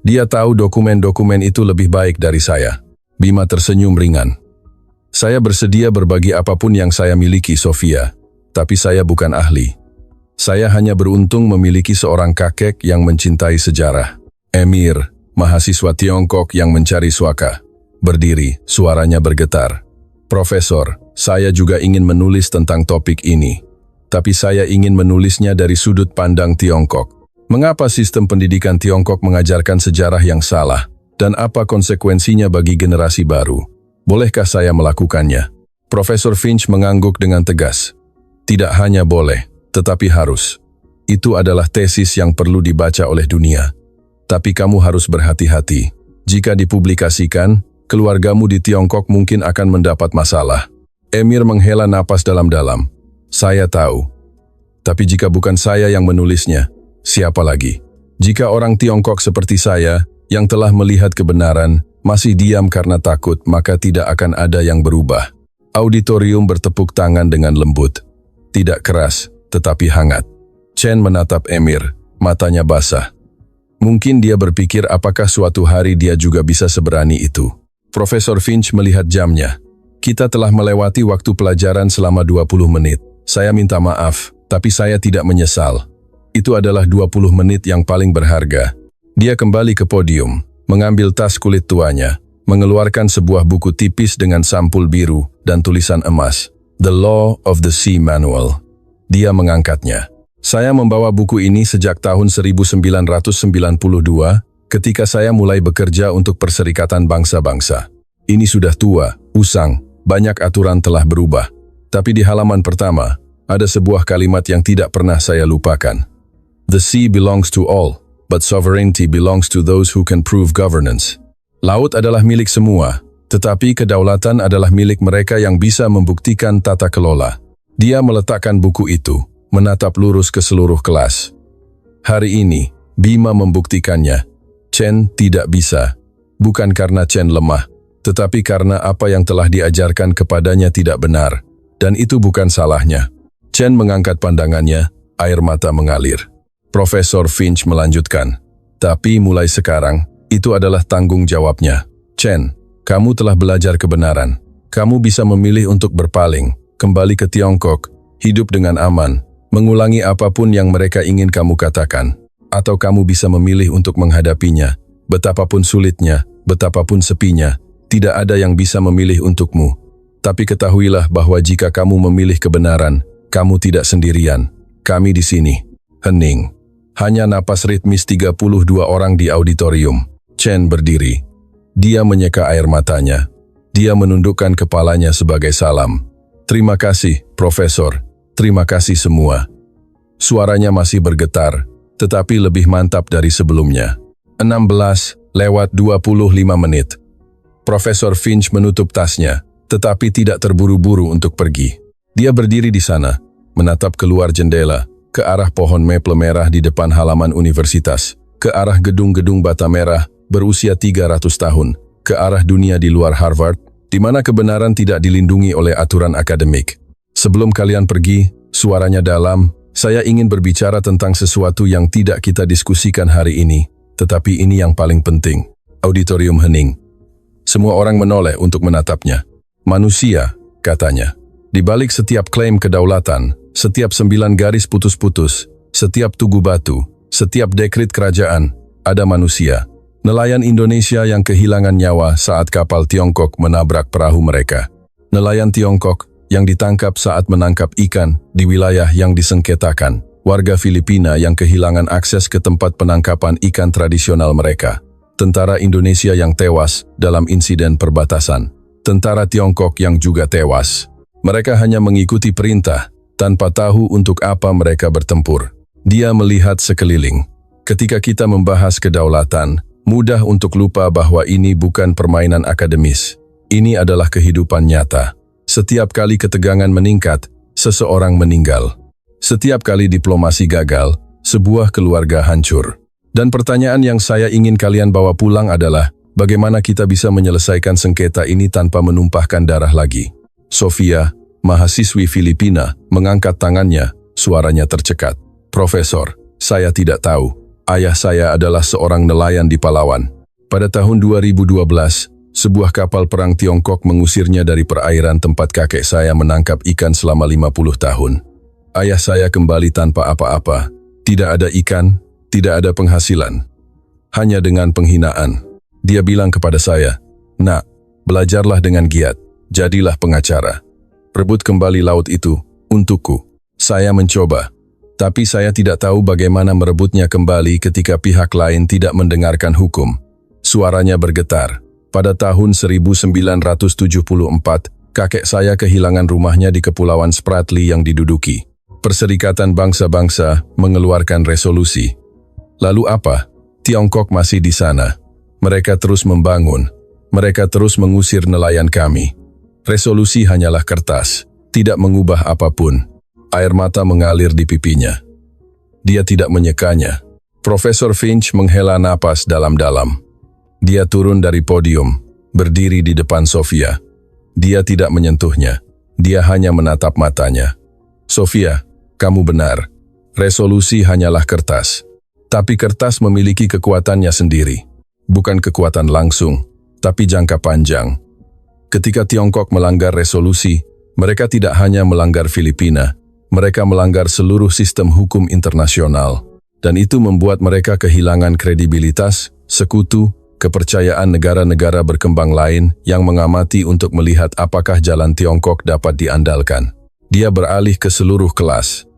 Dia tahu dokumen-dokumen itu lebih baik dari saya." Bima tersenyum ringan. "Saya bersedia berbagi apapun yang saya miliki, Sofia, tapi saya bukan ahli. Saya hanya beruntung memiliki seorang kakek yang mencintai sejarah." Emir, mahasiswa Tiongkok yang mencari suaka, berdiri, suaranya bergetar. "Profesor, saya juga ingin menulis tentang topik ini, tapi saya ingin menulisnya dari sudut pandang Tiongkok. Mengapa sistem pendidikan Tiongkok mengajarkan sejarah yang salah, dan apa konsekuensinya bagi generasi baru? Bolehkah saya melakukannya?" Profesor Finch mengangguk dengan tegas. "Tidak hanya boleh, tetapi harus. Itu adalah tesis yang perlu dibaca oleh dunia. Tapi kamu harus berhati-hati. Jika dipublikasikan, keluargamu di Tiongkok mungkin akan mendapat masalah." Emir menghela napas dalam-dalam. "Saya tahu. Tapi jika bukan saya yang menulisnya, siapa lagi? Jika orang Tiongkok seperti saya, yang telah melihat kebenaran, masih diam karena takut, maka tidak akan ada yang berubah." Auditorium bertepuk tangan dengan lembut. Tidak keras, tetapi hangat. Chen menatap Emir, matanya basah. Mungkin dia berpikir apakah suatu hari dia juga bisa seberani itu. Profesor Finch melihat jamnya. "Kita telah melewati waktu pelajaran selama 20 menit. Saya minta maaf, tapi saya tidak menyesal. Itu adalah 20 menit yang paling berharga." Dia kembali ke podium, mengambil tas kulit tuanya, mengeluarkan sebuah buku tipis dengan sampul biru dan tulisan emas, "The Law of the Sea Manual." Dia mengangkatnya. "Saya membawa buku ini sejak tahun 1992, ketika saya mulai bekerja untuk Perserikatan Bangsa-Bangsa. Ini sudah tua, usang, banyak aturan telah berubah. Tapi di halaman pertama, ada sebuah kalimat yang tidak pernah saya lupakan. The sea belongs to all, but sovereignty belongs to those who can prove governance. Laut adalah milik semua, tetapi kedaulatan adalah milik mereka yang bisa membuktikan tata kelola." Dia meletakkan buku itu, menatap lurus ke seluruh kelas. Hari ini, Bima membuktikannya. Chen tidak bisa. Bukan karena Chen lemah, tetapi karena apa yang telah diajarkan kepadanya tidak benar. Dan itu bukan salahnya. Chen mengangkat pandangannya, air mata mengalir. Profesor Finch melanjutkan, "Tapi mulai sekarang, itu adalah tanggung jawabnya. Chen, kamu telah belajar kebenaran. Kamu bisa memilih untuk berpaling, kembali ke Tiongkok, hidup dengan aman, mengulangi apapun yang mereka ingin kamu katakan. Atau kamu bisa memilih untuk menghadapinya. Betapapun sulitnya, betapapun sepinya, tidak ada yang bisa memilih untukmu. Tapi ketahuilah bahwa jika kamu memilih kebenaran, kamu tidak sendirian. Kami di sini." Hening. Hanya napas ritmis 32 orang di auditorium. Chen berdiri. Dia menyeka air matanya. Dia menundukkan kepalanya sebagai salam. Terima kasih, Profesor. Terima kasih semua. Suaranya masih bergetar, tetapi lebih mantap dari sebelumnya. 16:25. Profesor Finch menutup tasnya, tetapi tidak terburu-buru untuk pergi. Dia berdiri di sana, menatap keluar jendela, ke arah pohon maple merah di depan halaman universitas, ke arah gedung-gedung bata merah berusia 300 tahun, ke arah dunia di luar Harvard, di mana kebenaran tidak dilindungi oleh aturan akademik. Sebelum kalian pergi, suaranya dalam, saya ingin berbicara tentang sesuatu yang tidak kita diskusikan hari ini, tetapi ini yang paling penting. Auditorium hening. Semua orang menoleh untuk menatapnya. Manusia, katanya. Di balik setiap klaim kedaulatan, setiap 9 garis putus-putus, setiap tugu batu, setiap dekrit kerajaan, ada manusia. Nelayan Indonesia yang kehilangan nyawa saat kapal Tiongkok menabrak perahu mereka. Nelayan Tiongkok yang ditangkap saat menangkap ikan di wilayah yang disengketakan. Warga Filipina yang kehilangan akses ke tempat penangkapan ikan tradisional mereka. Tentara Indonesia yang tewas dalam insiden perbatasan. Tentara Tiongkok yang juga tewas. Mereka hanya mengikuti perintah, tanpa tahu untuk apa mereka bertempur. Dia melihat sekeliling. Ketika kita membahas kedaulatan, mudah untuk lupa bahwa ini bukan permainan akademis. Ini adalah kehidupan nyata. Setiap kali ketegangan meningkat, seseorang meninggal. Setiap kali diplomasi gagal, sebuah keluarga hancur. Dan pertanyaan yang saya ingin kalian bawa pulang adalah, bagaimana kita bisa menyelesaikan sengketa ini tanpa menumpahkan darah lagi? Sofia, mahasiswi Filipina, mengangkat tangannya, suaranya tercekat. Profesor, saya tidak tahu. Ayah saya adalah seorang nelayan di Palawan. Pada tahun 2012, sebuah kapal perang Tiongkok mengusirnya dari perairan tempat kakek saya menangkap ikan selama 50 tahun. Ayah saya kembali tanpa apa-apa. Tidak ada ikan, tidak ada penghasilan. Hanya dengan penghinaan. Dia bilang kepada saya, "Nak, belajarlah dengan giat. Jadilah pengacara. Rebut kembali laut itu, untukku." Saya mencoba, tapi saya tidak tahu bagaimana merebutnya kembali ketika pihak lain tidak mendengarkan hukum. Suaranya bergetar. Pada tahun 1974, kakek saya kehilangan rumahnya di Kepulauan Spratly yang diduduki. Perserikatan Bangsa-Bangsa mengeluarkan resolusi. Lalu apa? Tiongkok masih di sana. Mereka terus membangun. Mereka terus mengusir nelayan kami. Resolusi hanyalah kertas, tidak mengubah apapun. Air mata mengalir di pipinya. Dia tidak menyekanya. Profesor Finch menghela napas dalam-dalam. Dia turun dari podium, berdiri di depan Sofia. Dia tidak menyentuhnya. Dia hanya menatap matanya. Sofia, kamu benar. Resolusi hanyalah kertas. Tapi kertas memiliki kekuatannya sendiri. Bukan kekuatan langsung, tapi jangka panjang. Ketika Tiongkok melanggar resolusi, mereka tidak hanya melanggar Filipina, mereka melanggar seluruh sistem hukum internasional. Dan itu membuat mereka kehilangan kredibilitas, sekutu, kepercayaan negara-negara berkembang lain yang mengamati untuk melihat apakah jalan Tiongkok dapat diandalkan. Dia beralih ke seluruh kelas.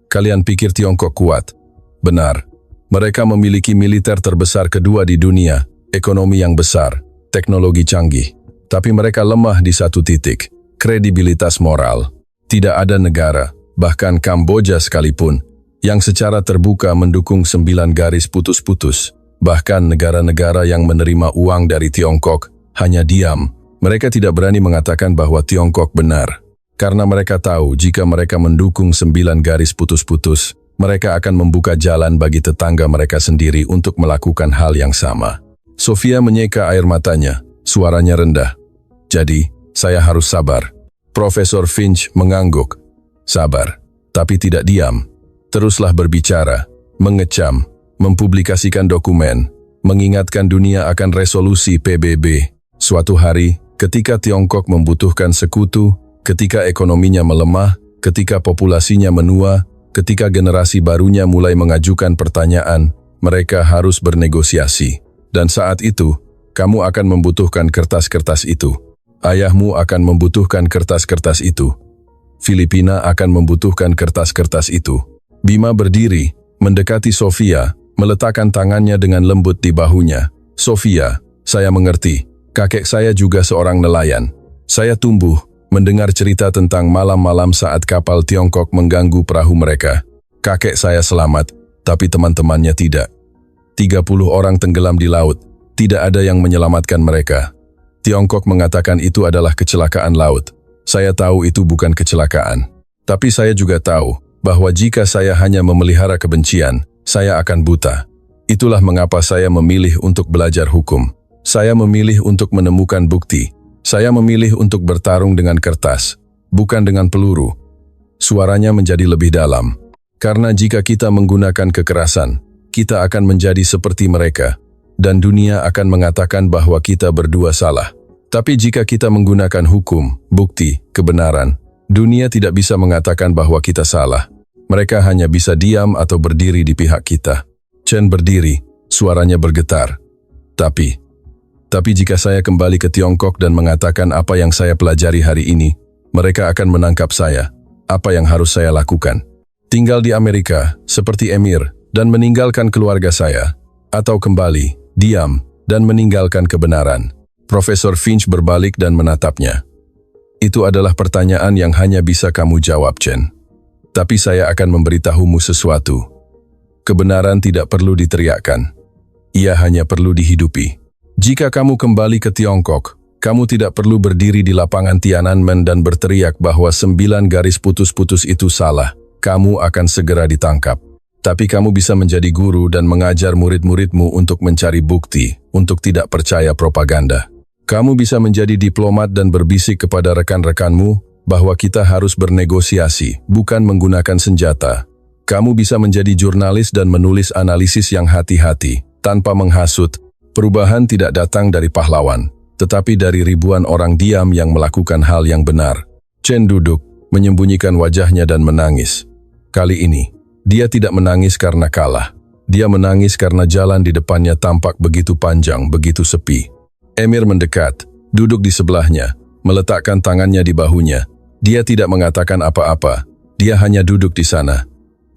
Kalian pikir Tiongkok kuat? Benar. Mereka memiliki militer terbesar kedua di dunia, ekonomi yang besar, teknologi canggih. Tapi mereka lemah di satu titik, kredibilitas moral. Tidak ada negara, bahkan Kamboja sekalipun, yang secara terbuka mendukung 9 garis putus-putus. Bahkan negara-negara yang menerima uang dari Tiongkok hanya diam. Mereka tidak berani mengatakan bahwa Tiongkok benar. Karena mereka tahu jika mereka mendukung 9 garis putus-putus, mereka akan membuka jalan bagi tetangga mereka sendiri untuk melakukan hal yang sama. Sofia menyeka air matanya, suaranya rendah. Jadi, saya harus sabar. Profesor Finch mengangguk. Sabar, tapi tidak diam. Teruslah berbicara, mengecam, mempublikasikan dokumen, mengingatkan dunia akan resolusi PBB. Suatu hari, ketika Tiongkok membutuhkan sekutu, ketika ekonominya melemah, ketika populasinya menua, ketika generasi barunya mulai mengajukan pertanyaan, mereka harus bernegosiasi. Dan saat itu, kamu akan membutuhkan kertas-kertas itu. Ayahmu akan membutuhkan kertas-kertas itu. Filipina akan membutuhkan kertas-kertas itu. Bima berdiri, mendekati Sofia, meletakkan tangannya dengan lembut di bahunya. Sofia, Saya mengerti. Kakek saya juga seorang nelayan. Saya tumbuh mendengar cerita tentang malam-malam saat kapal Tiongkok mengganggu perahu mereka. Kakek saya selamat, tapi teman-temannya tidak. 30 orang tenggelam di laut. Tidak ada yang menyelamatkan mereka. Tiongkok mengatakan itu adalah kecelakaan laut. Saya tahu itu bukan kecelakaan. Tapi saya juga tahu bahwa jika saya hanya memelihara kebencian, saya akan buta. Itulah mengapa saya memilih untuk belajar hukum. Saya memilih untuk menemukan bukti. Saya memilih untuk bertarung dengan kertas, bukan dengan peluru. Suaranya menjadi lebih dalam. Karena jika kita menggunakan kekerasan, kita akan menjadi seperti mereka, dan dunia akan mengatakan bahwa kita berdua salah. Tapi jika kita menggunakan hukum, bukti, kebenaran, dunia tidak bisa mengatakan bahwa kita salah. Mereka hanya bisa diam atau berdiri di pihak kita. Chen berdiri, suaranya bergetar. Tapi jika saya kembali ke Tiongkok dan mengatakan apa yang saya pelajari hari ini, mereka akan menangkap saya. Apa yang harus saya lakukan? Tinggal di Amerika, seperti Emir, dan meninggalkan keluarga saya, atau kembali, diam, dan meninggalkan kebenaran. Profesor Finch berbalik dan menatapnya. Itu adalah pertanyaan yang hanya bisa kamu jawab, Chen. Tapi saya akan memberitahumu sesuatu. Kebenaran tidak perlu diteriakkan. Ia hanya perlu dihidupi. Jika kamu kembali ke Tiongkok, kamu tidak perlu berdiri di lapangan Tiananmen dan berteriak bahwa 9 garis putus-putus itu salah. Kamu akan segera ditangkap. Tapi kamu bisa menjadi guru dan mengajar murid-muridmu untuk mencari bukti, untuk tidak percaya propaganda. Kamu bisa menjadi diplomat dan berbisik kepada rekan-rekanmu bahwa kita harus bernegosiasi, bukan menggunakan senjata. Kamu bisa menjadi jurnalis dan menulis analisis yang hati-hati, tanpa menghasut. Perubahan tidak datang dari pahlawan, tetapi dari ribuan orang diam yang melakukan hal yang benar. Chen duduk, menyembunyikan wajahnya dan menangis. Kali ini, dia tidak menangis karena kalah. Dia menangis karena jalan di depannya tampak begitu panjang, begitu sepi. Emir mendekat, duduk di sebelahnya, meletakkan tangannya di bahunya. Dia tidak mengatakan apa-apa, dia hanya duduk di sana.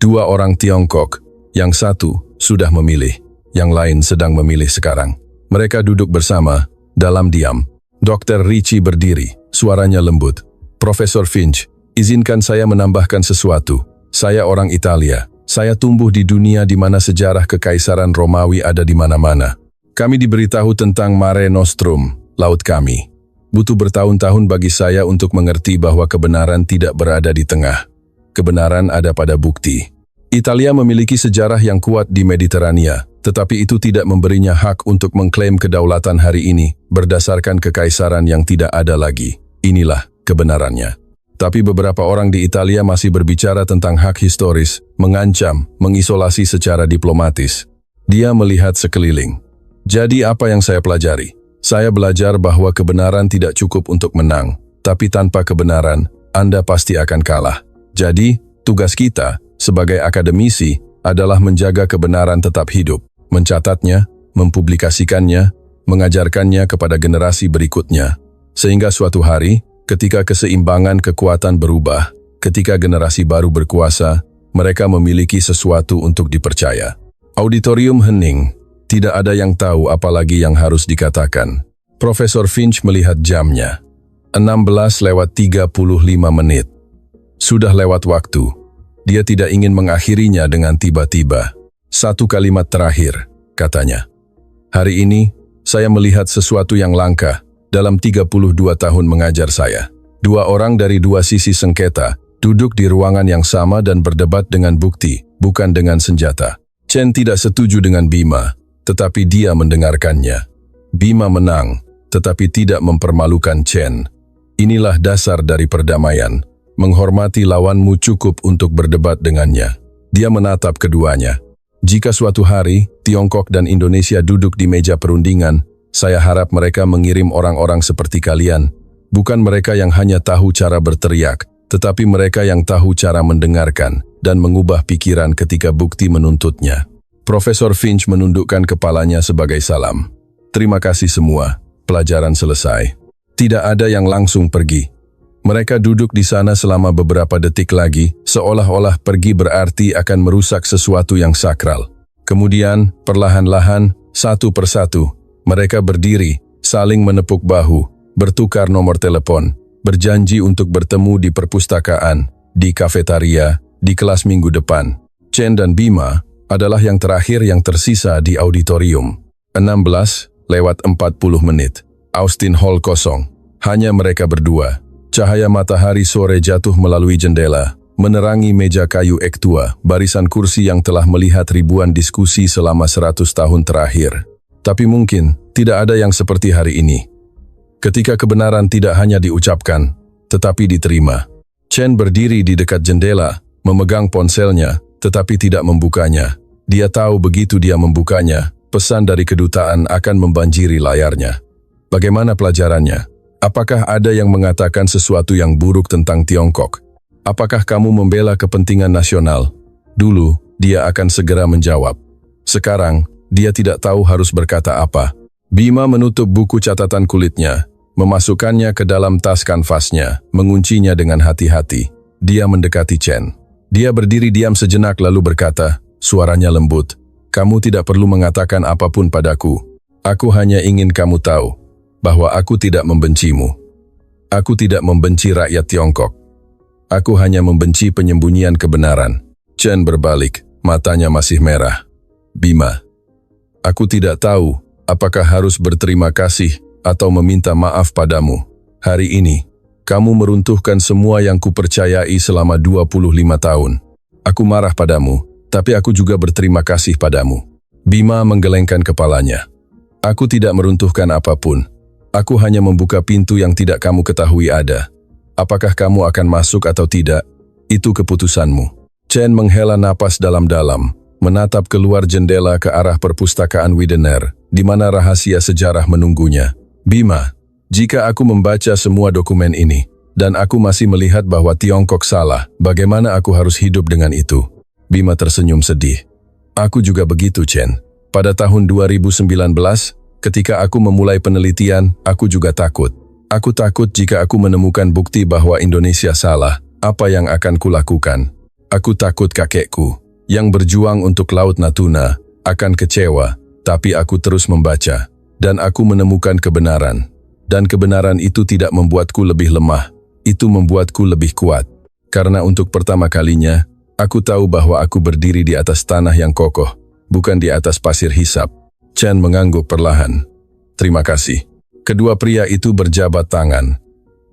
2 orang Tiongkok, yang satu sudah memilih, yang lain sedang memilih sekarang. Mereka duduk bersama, dalam diam. Dr. Ricci berdiri, suaranya lembut. Profesor Finch, izinkan saya menambahkan sesuatu. Saya orang Italia. Saya tumbuh di dunia di mana sejarah kekaisaran Romawi ada di mana-mana. Kami diberitahu tentang Mare Nostrum, laut kami. Butuh bertahun-tahun bagi saya untuk mengerti bahwa kebenaran tidak berada di tengah. Kebenaran ada pada bukti. Italia memiliki sejarah yang kuat di Mediterania, tetapi itu tidak memberinya hak untuk mengklaim kedaulatan hari ini berdasarkan kekaisaran yang tidak ada lagi. Inilah kebenarannya. Tapi beberapa orang di Italia masih berbicara tentang hak historis, mengancam, mengisolasi secara diplomatis. Dia melihat sekeliling. Jadi apa yang saya pelajari? Saya belajar bahwa kebenaran tidak cukup untuk menang, tapi tanpa kebenaran, Anda pasti akan kalah. Jadi, tugas kita, sebagai akademisi, adalah menjaga kebenaran tetap hidup, mencatatnya, mempublikasikannya, mengajarkannya kepada generasi berikutnya. Sehingga suatu hari, ketika keseimbangan kekuatan berubah, ketika generasi baru berkuasa, mereka memiliki sesuatu untuk dipercaya. Auditorium hening. Tidak ada yang tahu apalagi yang harus dikatakan. Profesor Finch melihat jamnya. 16:35 menit. Sudah lewat waktu. Dia tidak ingin mengakhirinya dengan tiba-tiba. 1 kalimat terakhir, katanya. Hari ini, saya melihat sesuatu yang langka dalam 32 tahun mengajar saya. 2 orang dari 2 sisi sengketa duduk di ruangan yang sama dan berdebat dengan bukti, bukan dengan senjata. Chen tidak setuju dengan Bima, tetapi dia mendengarkannya. Bima menang, tetapi tidak mempermalukan Chen. Inilah dasar dari perdamaian. Menghormati lawanmu cukup untuk berdebat dengannya. Dia menatap keduanya. Jika suatu hari, Tiongkok dan Indonesia duduk di meja perundingan, saya harap mereka mengirim orang-orang seperti kalian. Bukan mereka yang hanya tahu cara berteriak, tetapi mereka yang tahu cara mendengarkan dan mengubah pikiran ketika bukti menuntutnya. Profesor Finch menundukkan kepalanya sebagai salam. Terima kasih semua, pelajaran selesai. Tidak ada yang langsung pergi. Mereka duduk di sana selama beberapa detik lagi, seolah-olah pergi berarti akan merusak sesuatu yang sakral. Kemudian, perlahan-lahan, satu persatu, Mereka berdiri, saling menepuk bahu, bertukar nomor telepon, berjanji untuk bertemu di perpustakaan, di kafetaria, di kelas minggu depan. Chen dan Bima adalah yang terakhir yang tersisa di auditorium. 16:40. Austin Hall kosong. Hanya mereka berdua. Cahaya matahari sore jatuh melalui jendela, menerangi meja kayu ek tua, barisan kursi yang telah melihat ribuan diskusi selama 100 tahun terakhir. Tapi mungkin tidak ada yang seperti hari ini. Ketika kebenaran tidak hanya diucapkan, tetapi diterima. Chen berdiri di dekat jendela, memegang ponselnya, tetapi tidak membukanya. Dia tahu begitu dia membukanya, pesan dari kedutaan akan membanjiri layarnya. Bagaimana pelajarannya? Apakah ada yang mengatakan sesuatu yang buruk tentang Tiongkok? Apakah kamu membela kepentingan nasional? Dulu, dia akan segera menjawab. Sekarang, dia tidak tahu harus berkata apa. Bima menutup buku catatan kulitnya, memasukkannya ke dalam tas kanvasnya, menguncinya dengan hati-hati. Dia mendekati Chen. Dia berdiri diam sejenak lalu berkata, suaranya lembut, "Kamu tidak perlu mengatakan apapun padaku. Aku hanya ingin kamu tahu bahwa aku tidak membencimu. Aku tidak membenci rakyat Tiongkok. Aku hanya membenci penyembunyian kebenaran." Chen berbalik, matanya masih merah. "Bima, aku tidak tahu apakah harus berterima kasih atau meminta maaf padamu. Hari ini, kamu meruntuhkan semua yang kupercayai selama 25 tahun. Aku marah padamu, tapi aku juga berterima kasih padamu." Bima menggelengkan kepalanya. "Aku tidak meruntuhkan apapun. Aku hanya membuka pintu yang tidak kamu ketahui ada. Apakah kamu akan masuk atau tidak? Itu keputusanmu." Chen menghela napas dalam-dalam, menatap keluar jendela ke arah perpustakaan Widener, di mana rahasia sejarah menunggunya. "Bima, jika aku membaca semua dokumen ini, dan aku masih melihat bahwa Tiongkok salah, bagaimana aku harus hidup dengan itu?" Bima tersenyum sedih. "Aku juga begitu, Chen. Pada tahun 2019, ketika aku memulai penelitian, aku juga takut. Aku takut jika aku menemukan bukti bahwa Indonesia salah, apa yang akan kulakukan? Aku takut kakekku, yang berjuang untuk Laut Natuna, akan kecewa, tapi aku terus membaca, dan aku menemukan kebenaran. Dan kebenaran itu tidak membuatku lebih lemah, itu membuatku lebih kuat. Karena untuk pertama kalinya, aku tahu bahwa aku berdiri di atas tanah yang kokoh, bukan di atas pasir hisap." Chen mengangguk perlahan. "Terima kasih." Kedua pria itu berjabat tangan.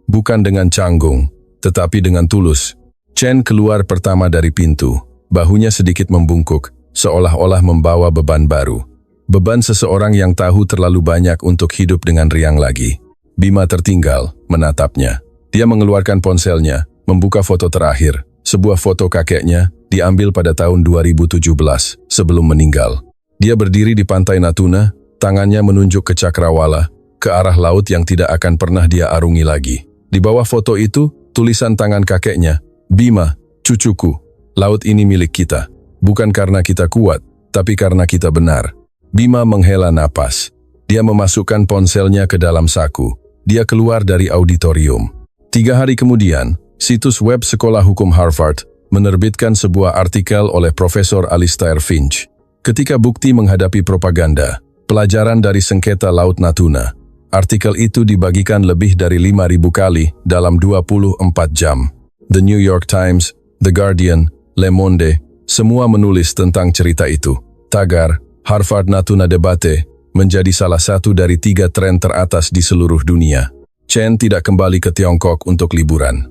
Bukan dengan canggung, tetapi dengan tulus. Chen keluar pertama dari pintu. Bahunya sedikit membungkuk, seolah-olah membawa beban baru. Beban seseorang yang tahu terlalu banyak untuk hidup dengan riang lagi. Bima tertinggal, menatapnya. Dia mengeluarkan ponselnya, membuka foto terakhir. Sebuah foto kakeknya, diambil pada tahun 2017, sebelum meninggal. Dia berdiri di pantai Natuna, tangannya menunjuk ke cakrawala, ke arah laut yang tidak akan pernah dia arungi lagi. Di bawah foto itu, tulisan tangan kakeknya, "Bima, cucuku, laut ini milik kita. Bukan karena kita kuat, tapi karena kita benar." Bima menghela napas. Dia memasukkan ponselnya ke dalam saku. Dia keluar dari auditorium. 3 hari kemudian, situs web Sekolah Hukum Harvard menerbitkan sebuah artikel oleh Profesor Alistair Finch. Ketika bukti menghadapi propaganda, pelajaran dari sengketa Laut Natuna. Artikel itu dibagikan lebih dari 5.000 kali dalam 24 jam. The New York Times, The Guardian, Le Monde, semua menulis tentang cerita itu. Tagar, Harvard Natuna Debate, menjadi salah satu dari 3 tren teratas di seluruh dunia. Chen tidak kembali ke Tiongkok untuk liburan.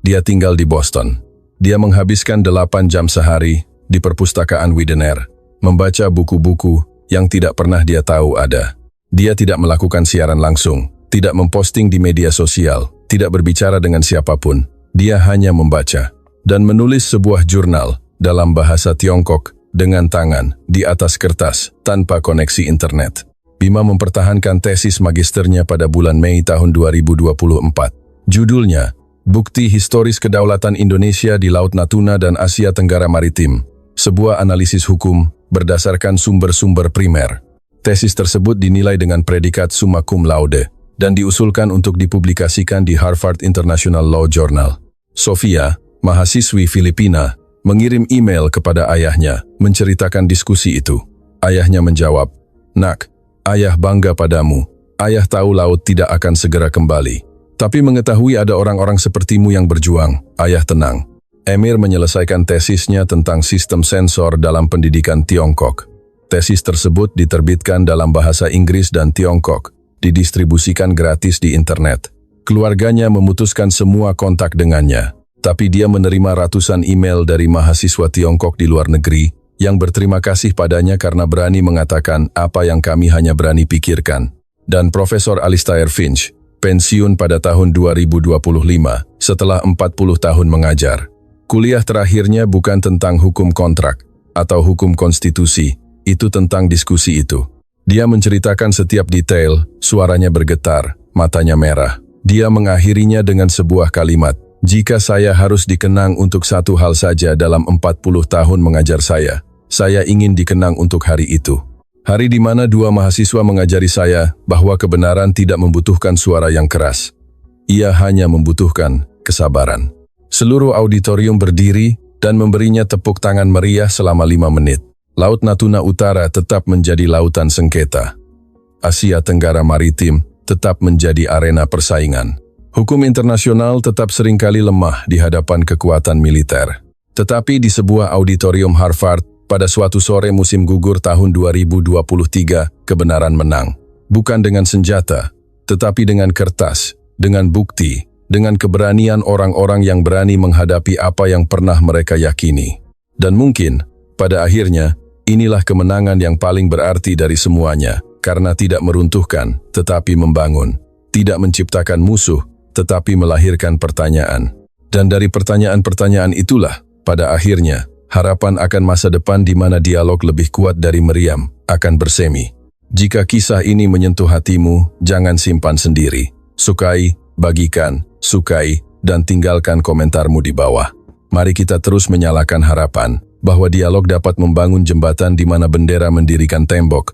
Dia tinggal di Boston. Dia menghabiskan 8 jam sehari di perpustakaan Widener, membaca buku-buku yang tidak pernah dia tahu ada. Dia tidak melakukan siaran langsung, tidak memposting di media sosial, tidak berbicara dengan siapapun. Dia hanya membaca dan menulis sebuah jurnal dalam bahasa Tiongkok dengan tangan di atas kertas tanpa koneksi internet. Bima mempertahankan tesis magisternya pada bulan Mei tahun 2024. Judulnya, Bukti Historis Kedaulatan Indonesia di Laut Natuna dan Asia Tenggara Maritim, sebuah analisis hukum berdasarkan sumber-sumber primer. Tesis tersebut dinilai dengan predikat summa cum laude dan diusulkan untuk dipublikasikan di Harvard International Law Journal. Sofia, mahasiswi Filipina, mengirim email kepada ayahnya menceritakan diskusi itu. Ayahnya menjawab, "Nak, Ayah bangga padamu. Ayah tahu laut tidak akan segera kembali. Tapi mengetahui ada orang-orang sepertimu yang berjuang, ayah tenang. Emir menyelesaikan tesisnya tentang sistem sensor dalam pendidikan Tiongkok. Tesis tersebut diterbitkan dalam bahasa Inggris dan Tiongkok, didistribusikan gratis di internet. Keluarganya memutuskan semua kontak dengannya, tapi dia menerima ratusan email dari mahasiswa Tiongkok di luar negeri yang berterima kasih padanya karena berani mengatakan apa yang kami hanya berani pikirkan. Dan Profesor Alistair Finch, pensiun pada tahun 2025 setelah 40 tahun mengajar. Kuliah terakhirnya bukan tentang hukum kontrak atau hukum konstitusi, itu tentang diskusi itu. Dia menceritakan setiap detail, suaranya bergetar, matanya merah. Dia mengakhirinya dengan sebuah kalimat, "Jika saya harus dikenang untuk satu hal saja dalam 40 tahun mengajar saya ingin dikenang untuk hari itu. Hari di mana dua mahasiswa mengajari saya bahwa kebenaran tidak membutuhkan suara yang keras. Ia hanya membutuhkan kesabaran." Seluruh auditorium berdiri dan memberinya tepuk tangan meriah selama 5 menit. Laut Natuna Utara tetap menjadi lautan sengketa. Asia Tenggara Maritim tetap menjadi arena persaingan. Hukum internasional tetap seringkali lemah di hadapan kekuatan militer. Tetapi di sebuah auditorium Harvard, pada suatu sore musim gugur tahun 2023, kebenaran menang. Bukan dengan senjata, tetapi dengan kertas, dengan bukti, dengan keberanian orang-orang yang berani menghadapi apa yang pernah mereka yakini. Dan mungkin, pada akhirnya, inilah kemenangan yang paling berarti dari semuanya, karena tidak meruntuhkan, tetapi membangun. Tidak menciptakan musuh, tetapi melahirkan pertanyaan. Dan dari pertanyaan-pertanyaan itulah, pada akhirnya, harapan akan masa depan di mana dialog lebih kuat dari meriam akan bersemi. Jika kisah ini menyentuh hatimu, jangan simpan sendiri. Sukai, bagikan, sukai, dan tinggalkan komentarmu di bawah. Mari kita terus menyalakan harapan bahwa dialog dapat membangun jembatan di mana bendera mendirikan tembok,